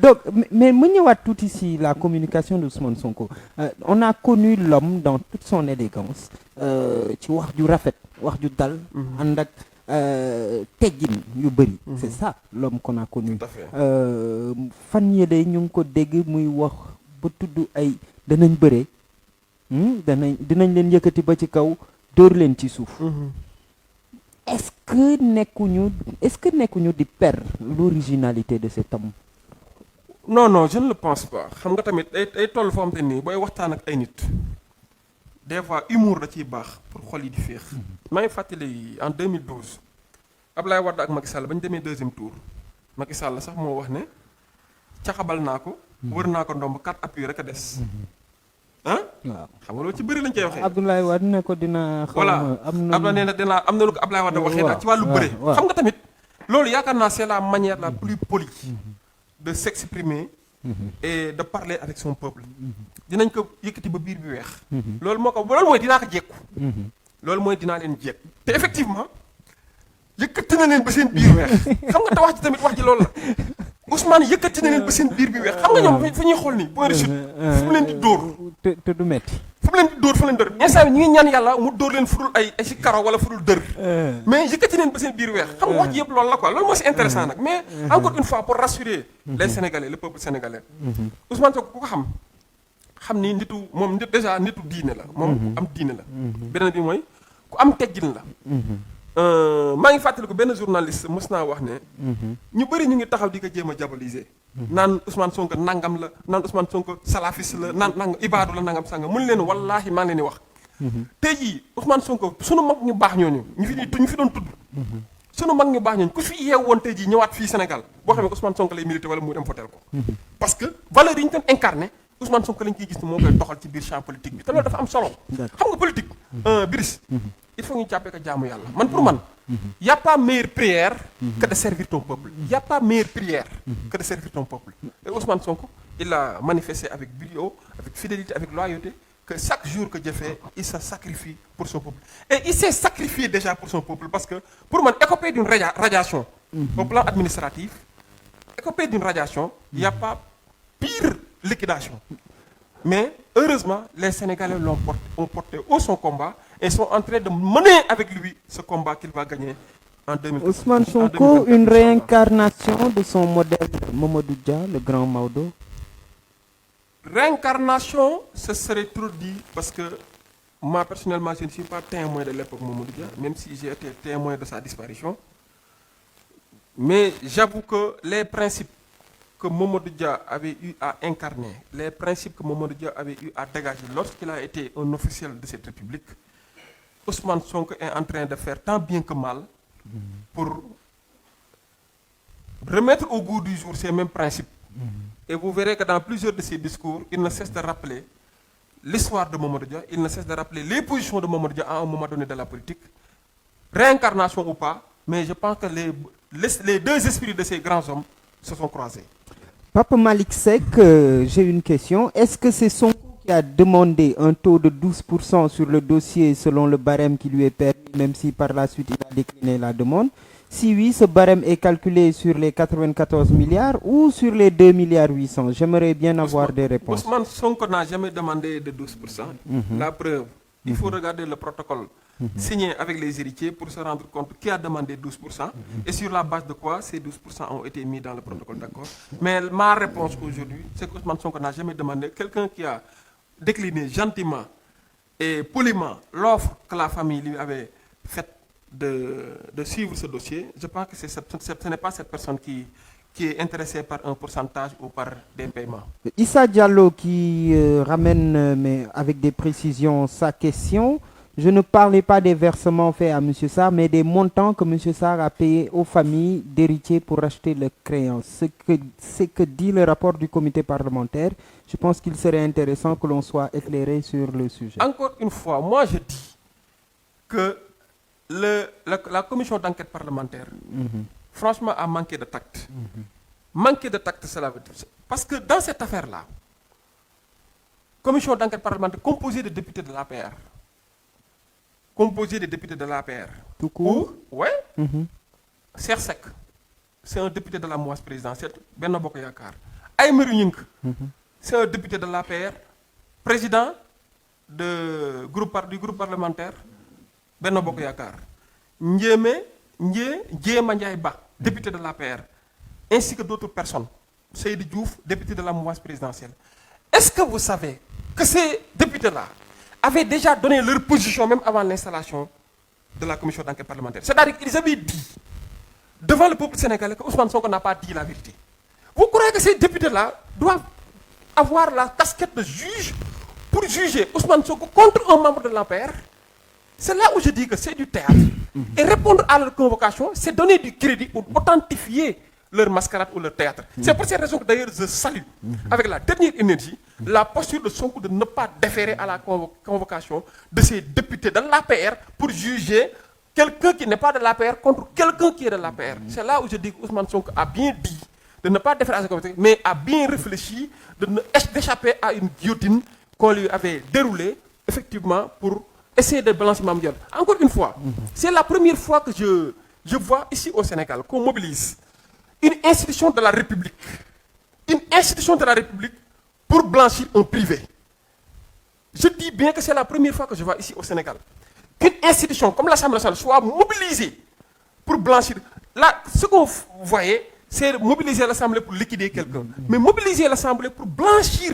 Donc mais mu ñëwaat tuuti si la communication de Ousmane Sonko on a connu l'homme dans toute son élégance ci wax ju rafet wax ju dal. ànd ak teggin yu bëri. C'est ça l'homme qu'on a connu. fan yële ñu ngi ko dégg muy wax ba tudd ay danañ bëre. dinañ leen yëkkati ba ci kaw. dóor leen ci suuf. est-ce que nekkuñu di perdre l'originalité de cet homme. non je ne le pense pas xam nga tamit day toll foo xam te nii booy waxtaan ak ay nit des fois humour da ciy baax pour xol yi di féex. maa ngi fàttali en 2012 Ablaye Wade ak Macky Sall ba ñu demee deuxième tour Macky Sall sax moo wax ne caxabal naa ko. wër naa ko ndomb 4 appuis rek a des. waaw xam nga loolu ci bëri lañ koy waxee. Abdoulaye Wade ne ko dina. voilà Abdoulaye nee na am na lu ko Abdoulaye Wade waxee daal ci wàllu bëri. xam nga tamit loolu yaakaar naa c'est la manière la plus polie de s'exprimer et de parler avec son peuple. dinañ ko yëkkati ba biir bi weex. loolu mooy dinaa ko jekku. loolu mooy dinaa leen jekku te effectivement yëkkati na leen ba seen biir weex xam nga te wax ji tamit wax ji loolu la. Ousmane yëkkati na leen ba seen biir bi weex xam nga ñoom fu ñuy xool nii point de chute fu mu leen di dóor te du metti. fu mu leen di dóor fu mu leen dóor instant bi ñu ngi ñaan yàlla mu dóor leen fudul ay si karo wala fudul dër. mais yëkkati leen ba seen biir weex. xam nga wax ji yëpp loolu la quoi loolu moo si intéressant nag mais encore une fois pour rassurer les Sénégalais le peuple sénégalais. Ousmane Sonko ku ko xam ni moom déjà nitu diine la. moom am diine la. beneen bi mooy ku am teggin la. maa ngi fàttaliku benn journaliste mos naa wax ne. ñu bëri ñu ngi taxaw di ko jéem a diaboliser. naan Ousmane Sonko nangam la naan Ousmane Sonko salafiste la naan nangam ibaadu la nangam sangam mun leen wallaahi maa ngi leen di wax. tey jii Ousmane Sonko sunu mag ñu baax ñooñu ñu fi doon tudd. sunu mag ñu baax ñooñu ku fi yeew woon tey jii ñëwaat fii Sénégal boo xam ne Ousmane Sonko lay milité wala muy dem fotel ko. parce que valeurs yi ñu doon incarné Ousmane Sonko lañ ciy gis ni moo koy doxal ci biir champ politique bi te loolu dafa am solo. xam nga politique. Brice. il faut ñu jàppee ko jaamu yàlla man pour man. y' a pas meilleure prière que de servir ton peuple. Y' a pas meilleure prière que de servir ton peuple. Et Ousmane Sonko il a manifesté avec brio avec fidélité avec loyauté que chaque jour que Dieu fait il se sacrifie pour son peuple. Et il s'est sacrifié déjà pour son peuple parce que pour man écopée d'une radiation. au plan administratif écopée d'une radiation y' a pas pire liquidation. Mais heureusement les Sénégalais ont porté haut son combat et sont en train de mener avec lui ce combat qu'il va gagner en 2024. Ousmane Sonko, une réincarnation de son modèle Mamadou Dia, le grand Maodo. Réincarnation, ce serait trop dit parce que moi personnellement je ne suis pas témoin de l'époque Mamadou Dia, même si j'ai été témoin de sa disparition. Mais j'avoue que les principes que Mamadou Dia avait eu à incarner, les principes que Mamadou Dia avait eu à dégager lorsqu'il a été un officiel de cette République, Ousmane Sonko est en train de faire tant bien que mal pour remettre au goût du jour ces mêmes principes. Et vous verrez que dans plusieurs de ses discours, il ne cesse de rappeler l'histoire de Mamadou Dia, il ne cesse de rappeler les positions de Mamadou Dia à un moment donné de la politique. Réincarnation ou pas, mais je pense que les deux esprits de ces grands hommes se sont croisés. Papa Malick Seck, j'ai une question. Est-ce que c'est Sonko qui a demandé un taux de 12% sur le dossier selon le barème qui lui est permis, même si par la suite il a décliné la demande? Si oui, ce barème est calculé sur les 94 milliards ou sur les 2 milliards 800? J'aimerais bien avoir des réponses. Ousmane Sonko n'a jamais demandé de 12%. La preuve, il faut regarder le protocole signé avec les héritiers pour se rendre compte qui a demandé 12%. Et sur la base de quoi ces 12% ont été mis dans le protocole d'accord. Mais ma réponse aujourd'hui, c'est que Ousmane Sonko n'a jamais demandé. Quelqu'un qui a décliné gentiment et poliment l'offre que la famille lui avait faite de suivre ce dossier, je pense que ce n'est pas cette personne qui est intéressée par un pourcentage ou par des paiements. Issa Diallo qui ramène mais avec des précisions sa question. Je ne parlais pas des versements faits à M. Sarr, mais des montants que M. Sarr a payés aux familles d'héritiers pour acheter leurs créances. C'est que dit le rapport du comité parlementaire. Je pense qu'il serait intéressant que l'on soit éclairé sur le sujet. Encore une fois, moi je dis que la commission d'enquête parlementaire, franchement, a manqué de tact. Manquer de tact, cela veut dire. Parce que dans cette affaire-là, commission d'enquête parlementaire composée de députés de l'APR, Tout court? Ouais. Cheikh Seck, c'est un député de la moise présidentielle, Benno Bokk Yakaar. Aymérou Gningue, c'est un député de l'APR, président du groupe parlementaire Benno Bokk Yakaar. Ndiéma Ndiaye Ba, député de l'APR, ainsi que d'autres personnes. Seydi Diouf, député de la moise présidentielle. Est-ce que vous savez que ces députés-là avaient déjà donné leur position même avant l'installation de la commission d'enquête parlementaire? C'est-à-dire qu'ils avaient dit devant le peuple sénégalais que Ousmane Sonko n'a pas dit la vérité. Vous croyez que ces députés-là doivent avoir la casquette de juge pour juger Ousmane Sonko contre un membre de l'APR? C'est là où je dis que c'est du théâtre. Et répondre à leur convocation, c'est donner du crédit pour authentifier leur mascarade ou leur théâtre. C'est pour cette raison que d'ailleurs je salue avec la dernière énergie la posture de Sonko de ne pas déférer à la convocation de ces députés de l'APR pour juger quelqu'un qui n'est pas de l'APR contre quelqu'un qui est de l'APR. C'est là où je dis qu'Ousmane Sonko a bien dit de ne pas déférer à cette convocation, mais a bien réfléchi d'échapper à une guillotine qu'on lui avait déroulée effectivement pour essayer de blanchiment mondial. Encore une fois, c'est la première fois que je vois ici au Sénégal qu'on mobilise une institution de la République pour blanchir un privé. je dis bien que c'est la première fois que je vois ici au Sénégal qu'une institution comme l'Assemblée nationale soit mobilisée pour blanchir. Là, ce que vous voyez, c'est mobiliser l'Assemblée pour liquider quelqu'un. Mais mobiliser l'Assemblée pour blanchir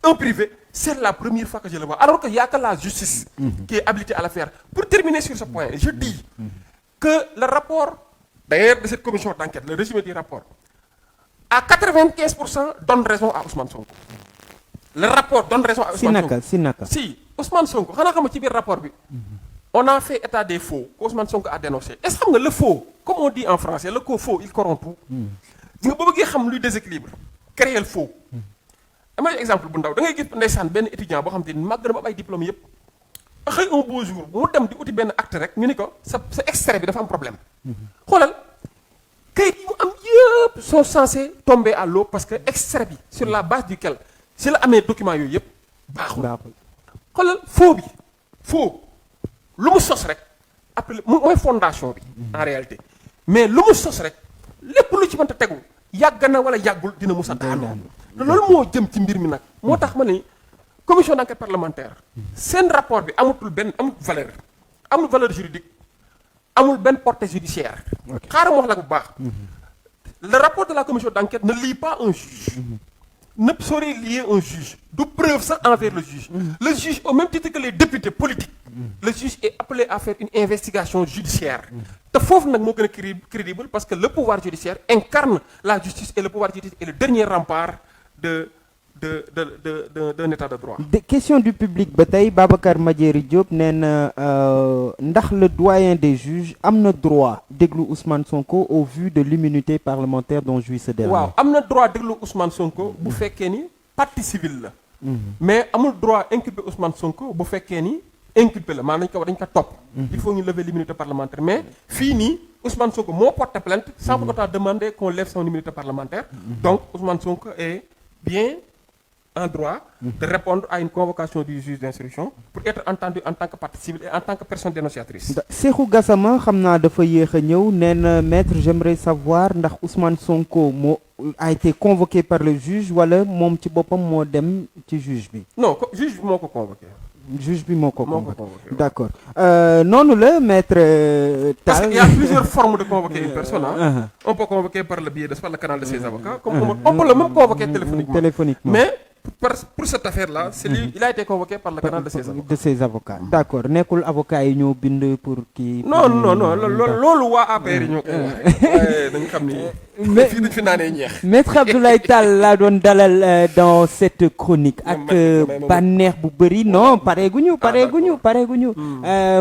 un privé, c'est la première fois que je le vois. Alors qu'il n'y a que la justice qui est habilitée à le faire. Pour terminer sur ce point, je dis que le rapport, d'ailleurs, de cette commission d'enquête, le résumé du rapport, à 95% donne raison à Ousmane Sonko. Le rapport donne raison à Ousmane Sonko. Si, Ousmane Sonko, rapport, on a fait état des faux qu'Ousmane Sonko a dénoncé. Est-ce que le faux, comme on dit en français, le faux, il corrompt tout. Vous avez xam luy déséquilibre, créer le faux. Dama exemple bu ndaw da ngay gis ndeysaan benn étudiant boo xam te ni màgg na ba am ay diplôme yëpp xëy un beau jour mu dem di uti benn acte rek ñu ni ko sa extrait bi dafa am problème. xoolal kayit yi mu am yëpp sont censés tomber à l'eau parce que extrait bi sur la base duquel si la amee document yooyu yëpp baaxul. xoolal faux bi faux lu mu sos rek après mooy fondation bi en réalité mais lu mu sos rek lépp lu ci mënta tegu yàgg na wala yàggul dina musa daanu. loolu moo jëm ci mbir mi nag moo tax ma ni commission d'enquête parlementaire seen rapport bi amul valeur juridique amul benn portée judiciaire. xaaral ma wax la bu baax. le rapport de la commission d'enquête ne lie pas un juge. ne saurait lier un juge du preuve ça envers le juge. Le juge au même titre que les députés politiques. Le juge est appelé à faire une investigation judiciaire. te foofu nag moo gën a crédible parce que le pouvoir judiciaire incarne la justice et le pouvoir judiciaire est le dernier rempart d'un état de droit. Question du public ba tey Babacar Madiéry Diop nee na ndax le doyen des juges am na droit déglu Ousmane Sonko au vu de l'immunité parlementaire dont jouit ce dernier. waaw am na droit déglu Ousmane Sonko bu fekkee ni partie civile la. mais amul droit inculper Ousmane Sonko bu fekkee ni inculpé la maanaam dañ ko topp. il faut ñu lever l'immunité parlementaire mais fii nii Ousmane Sonko moo porté plainte sans pour autant demander qu'on lève son immunité parlementaire. Donc Ousmane Sonko est bien en droit de répondre à une convocation du juge d'instruction pour être entendu en tant que partie civile et en tant que personne dénonciatrice. Cheikhou Gassama xam naa dafa yéex a ñëw nee na maître j'aimerais savoir ndax Ousmane Sonko a été convoqué par le juge wala moom ci boppam moo dem ci juge bi. Non juge bi moo ko convoqué. Juge bi moo ko convoqué. D'accord noonu la maître Tall. Parce qu'il y a plusieurs formes de convoquer une personne. On peut convoquer par le biais par le canal de ses avocats. Comme on peut le même convoquer téléphoniquement. Mais pour cette affaire-là, il a été convoqué par le canal de ses avocats. De ses avocats. D'accord nekkul avocat yi ñoo bind pour kii. Non loolu waa APR yi ñoo ko waaye dañu xam ni fii dañu fi naanee ñeex. Maître Abdoulaye Tall laa doon dalal dans cette chronique ak bànneex bu bëri non pareeguñu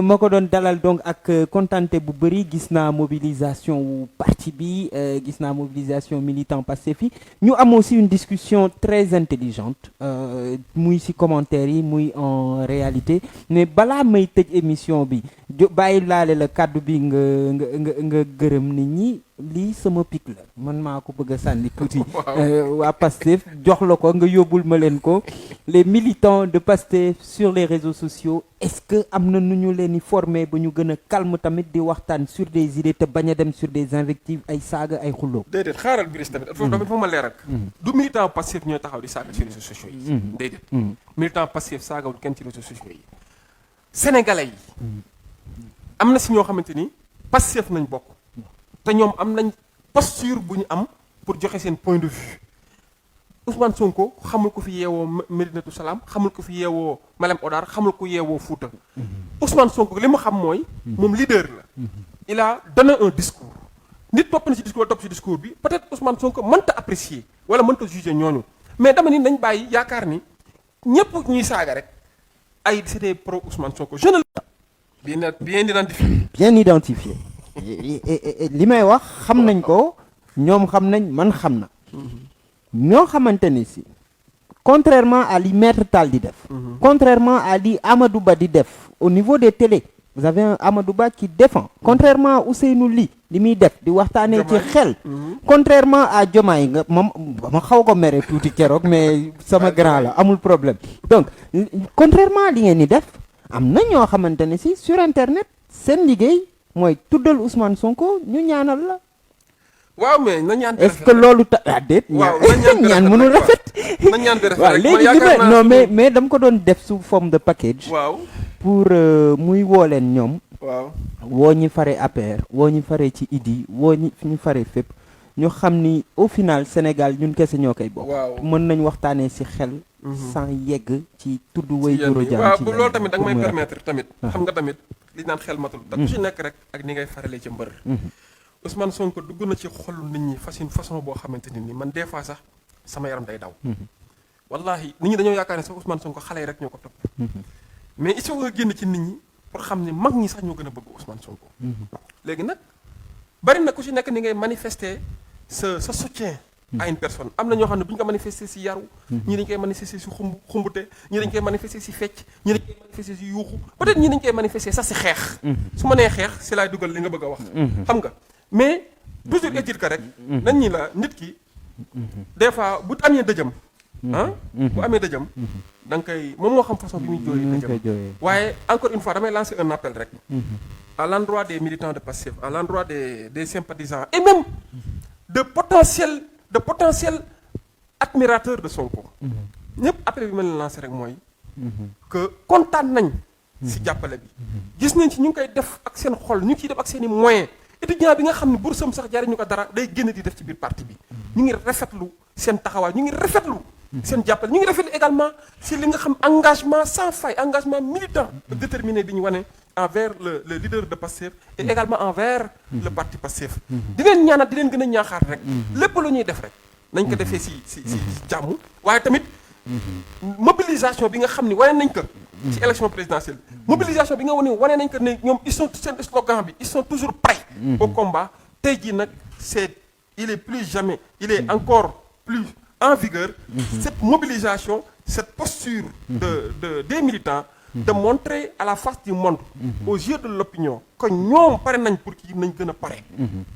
ma ko doon dalal donc ak contenté bu bëri gis naa mobilisation wu parti bi gis naa mobilisation militant Pastef yi ñu am aussi une discussion très intelligente muy ci commentaires yi muy en réalité mais balaa may tëj émission bi bàyyi laale la kàddu bi nga gërëm nit ñi lii sama pic la man maa ko bëgg a sànni tuuti waa Pastef jox la ko nga yóbbul ma leen ko les militants de Pastef sur les réseaux sociaux est-ce que am na nu ñu leen di former ba ñu gën a calme tamit di waxtaan sur des idées te bañ a dem sur des invectives ay saaga ay xulloo. déedéet xaaral Brice tamit foofu ma leer ak du militant Pastef ñooy taxaw di saaga ci réseaux sociaux yi déedéet militant Pastef saagawul kenn ci réseaux sociaux yi sénégalais yi am na si ñoo xamante ni Pastef nañ bokk te ñoom am nañ posture bu ñu am pour joxe seen point de vue Ousmane Sonko xamul ko fi yeewoo Médinatoul Salam xamul ko fi yeewoo Malem Hodar xamul ko yeewoo Fouta Ousmane Sonko li mu xam mooy moom leader la il a donné un discours nit topp na ci discours topp ci discours bi peut-être Ousmane Sonko mënta apprécier wala mënta juger ñooñu mais dama ni nañ bàyyi yaakaar ni ñëpp ñuy saaga rek ay c'était pro Ousmane Sonko je ne bien identifié li may wax xam nañ ko ñoom xam nañ man xam na ñoo xamante ni si contrairement à li maître Tall di def contrairement à li Amadou Ba di def au niveau des télés vous avez un Amadou Ba qui défend contrairement à Ousseynou li muy def di waxtaanee ci xel contrairement à Diomaye nga moom ma xaw ko mere tuuti keroog mais sama grand la amul problème donc contrairement à li ngeen di def am na ñoo xamante ne si sur internet seen liggéey mooy tuddal Ousmane Sonko ñu ñaanal la. waaw mais na ñaan bi est-ce que loolu déet. waaw na ñaan bi ñaan mënul rafet. na ñaan bi rafet waaw rek léegi li may non mais dama ko doon def sous forme de package. waaw pour muy woo leen ñoom. waaw woo ñi fare APR woo ñi fare ci IDI woo ñi fare fépp ñu xam ni au final Sénégal ñun kese ñoo koy bokk. waaw mën nañ waxtaanee ci xel. sans yegg ci tudd way juro jaan waaw ci bu loolu tamit da nga may muy permettre tamit xam nga tamit li naan xel matul da ku ci nekk rek ak ni ngay faralee ci mbër Ousmane Sonko dugg na ci xolu nit ñi façon boo xamante ni man des fois sax sama yaram day daw wallahi nit ñi dañoo yaakaar ne sax Ousmane Sonko xale yi rek ñoo ko topp mais il faut nga génn ci nit ñi pour xam ne mag ñi sax ñoo gën a bëgg Ousmane Sonko léegi nag bari na ku ci nekk ni ngay manifester sa soutien à une personne am na ñoo xam ne bu ñu ko manifester ci yaru ñii dañ koy manifester ci xumbute ñii dañ koy manifester ci fecc ñii dañ koy manifester ci yuuxu peut-être ñii dañ koy manifester sax ci xeex su ma nee xeex ci laay dugal li nga bëgg a wax xam nga mais toujours est-il que rek nañ ñi la nit ki des fois bu amee dëjëm bu amee dëjëm da nga koy moom moo xam façon bi muy jooyee dëjëm waaye encore une fois damay lancer un appel rek à l'endroit des militants de Pastef à l'endroit des sympathisants et même de potentiels admirateurs de Sonko ñëpp appel bi ma leen lancé rek mooy que kontaan nañ ci jàppale bi gis nañ ci ñu ngi koy def ak seen xol ñu ngi ciy def ak seen i moyens étudiant bi nga xam ne boursam sax jariñu ko dara day génn di def ci biir parti bi ñu ngi rafetlu seen taxawaay ñu ngi rafetlu seen jàppale ñu ngi rafetlu également ci li nga xam engagement sans faille engagement militant déterminé bi ñu wane envers le leader de Pastef et également envers le parti Pastef di leen ñaanal di leen gën a ñaaxaar rek lépp lu ñuy def rek nañ ko defee ci jàmm waaye tamit mobilisation bi nga xam ni wane nañ ko ci élection présidentielle mobilisation bi nga wane nañ ko ne ñoom ils sont seen slogan bi ils sont toujours prêts au combat tey jii nag il est encore plus en vigueur cette mobilisation cette posture des militants de montrer à la face du monde aux yeux de l'opinion que ñoom pare nañ pour kii nañ gën a pare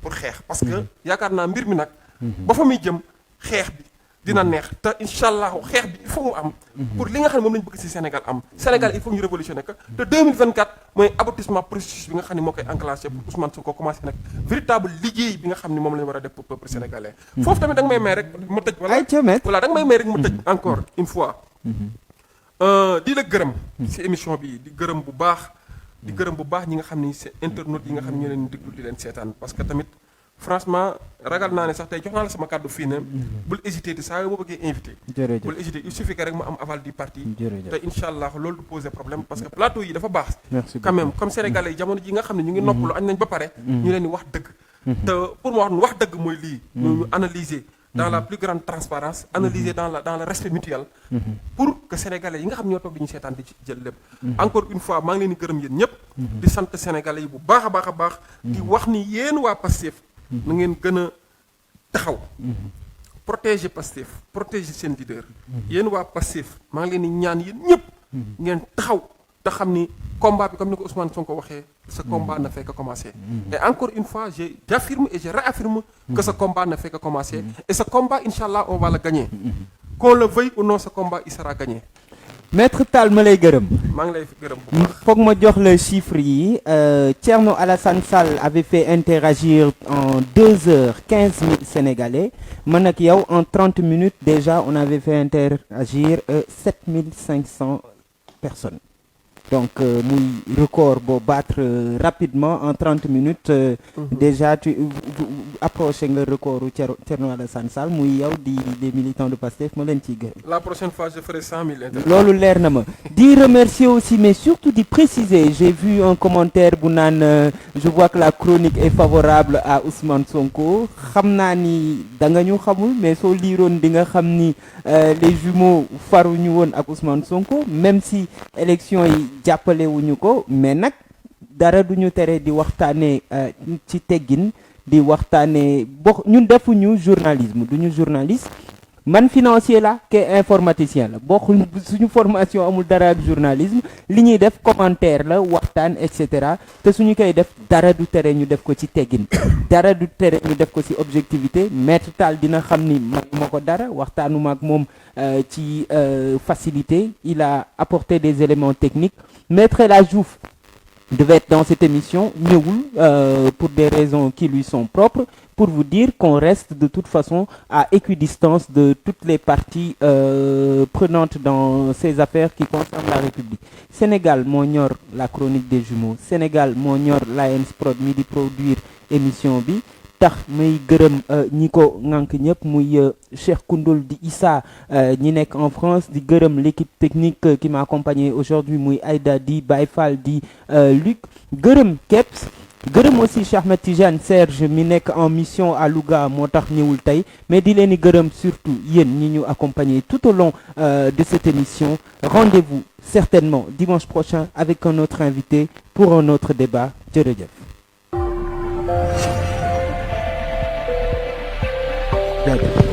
pour xeex parce que yaakaar naa mbir mi nag ba fa muy jëm xeex bi dina neex te incha allah xeex bi il faut mu am pour li nga xam ne moom lañu bëgg ci Sénégal am Sénégal il faut ñu révolutionner que te 2024 mooy aboutissement processus bi nga xam ne moo koy enclenché pour Ousmane Sonko commencé nag véritable liggéey bi nga xam ne moom la ñu war a def pour peuple sénégalais foofu tamit da nga may may rek ma tëj voilà da nga may may rek ma tëj encore une fois di la gërëm ci émission bi di gërëm bu baax ñi nga xam ni c'est internautes yi nga xam ne ñoo leen déglu di leen seetaan parce que tamit franchement ragal naa ne sax tey jox naa la sama kàddu fii ne bul hésiter di saa yoo ma bëggee invité bul hésiter il suffit que rek ma am aval du parti te incha allah loolu du poser problème parce que plateau yi dafa baax quand même comme sénégalais yi jamono ji nga xam ne ñu ngi noppalu añ nañ ba pare ñu leen di wax dëgg te pour ma wax dëgg mooy lii ñu analyser dans la plus grande transparence analyser dans le respect mutuel pour que sénégalais yi nga xam ñoo toog di ñu seetaan di ci jël lépp encore une fois maa ngi leen di gërëm yéen ñëpp di sant sénégalais yi bu baax a baax di wax ni yéen waa Pastef na ngeen gën a taxaw protéger Pastef protéger seen leader yéen waa Pastef maa ngi leen di ñaan yéen ñëpp ngeen taxaw te xam ni combat bi comme ni ko Ousmane Sonko waxee ce combat ne fait que commencer et encore une fois j'affirme et je réaffirme que ce combat ne fait que commencer et ce combat inchallah on va le gagner qu'on le veuille ou non ce combat il sera gagné. Maître Tall ma lay gërëm. maa ngi lay gërëm bu baax. foog ma jox la chiffre yi Thierno Alassane Sall avait fait interagir en 2 heures 15 000 Sénégalais man ak yow en 30 minutes déjà on avait fait interagir 7500 personnes. Donc, muy record boo battre rapidement en 30 minutes. Déjà tu approché nga record Thierno Alassane Sall muy yow di des militants de Pastef ma leen ciy gërëm. La prochaine fois je ferai 100 000. loolu leer na ma di remercier aussi mais surtout di préciser j'ai vu un commentaire bu naan je vois que la chronique est favorable à Ousmane Sonko xam naa ni da nga ñu xamul mais soo liiroon di nga xam ni les jumeaux faruñu woon ak Ousmane Sonko même si élection yi jàppale wuñu ko mais nag dara duñu tere di waxtaanee ci teggin di waxtaanee ñun defuñu journalisme duñu journaliste man financier la ke informaticien la bokkuñ suñu formation amul dara ak journalisme li ñuy def commentaire la waxtaan et cetera te suñu koy def dara du tere ñu def ko ci teggin dara du tere ñu def ko ci objectivité Maître Tall dina xam ni man moo ko dara waxtaanuma ak moom ci facilité il a apporté des éléments techniques Maître El Hadji Diouf devait être dans cette émission, pour des raisons qui lui sont propres, pour vous dire qu'on reste de toute façon à équidistance de toutes les parties prenantes dans ces affaires qui concernent la République. Sénégal moo ñor la chronique des jumeaux, Sénégal moo ñor Lions Prod mi di produire émission bi. tax may gërëm ñi ko ŋànk ñëpp muy Cheikh Koundoul di Issa ñi nekk en France di gërëm l'équipe technique qui m'a accompagné aujourd'hui muy Aïda di Baye Fall di Luc gërëm Keps gërëm aussi Cheikh Ahmed Tidiane Serge mi nekk en mission à Louga moo tax ñëwul tey mais di leen di gërëm surtout yéen ñi ñu accompagner tout au long de cette émission. Rendez-vous certainement dimanche prochain avec un autre invité pour un autre débat. Jërëjëf. Jaajëf.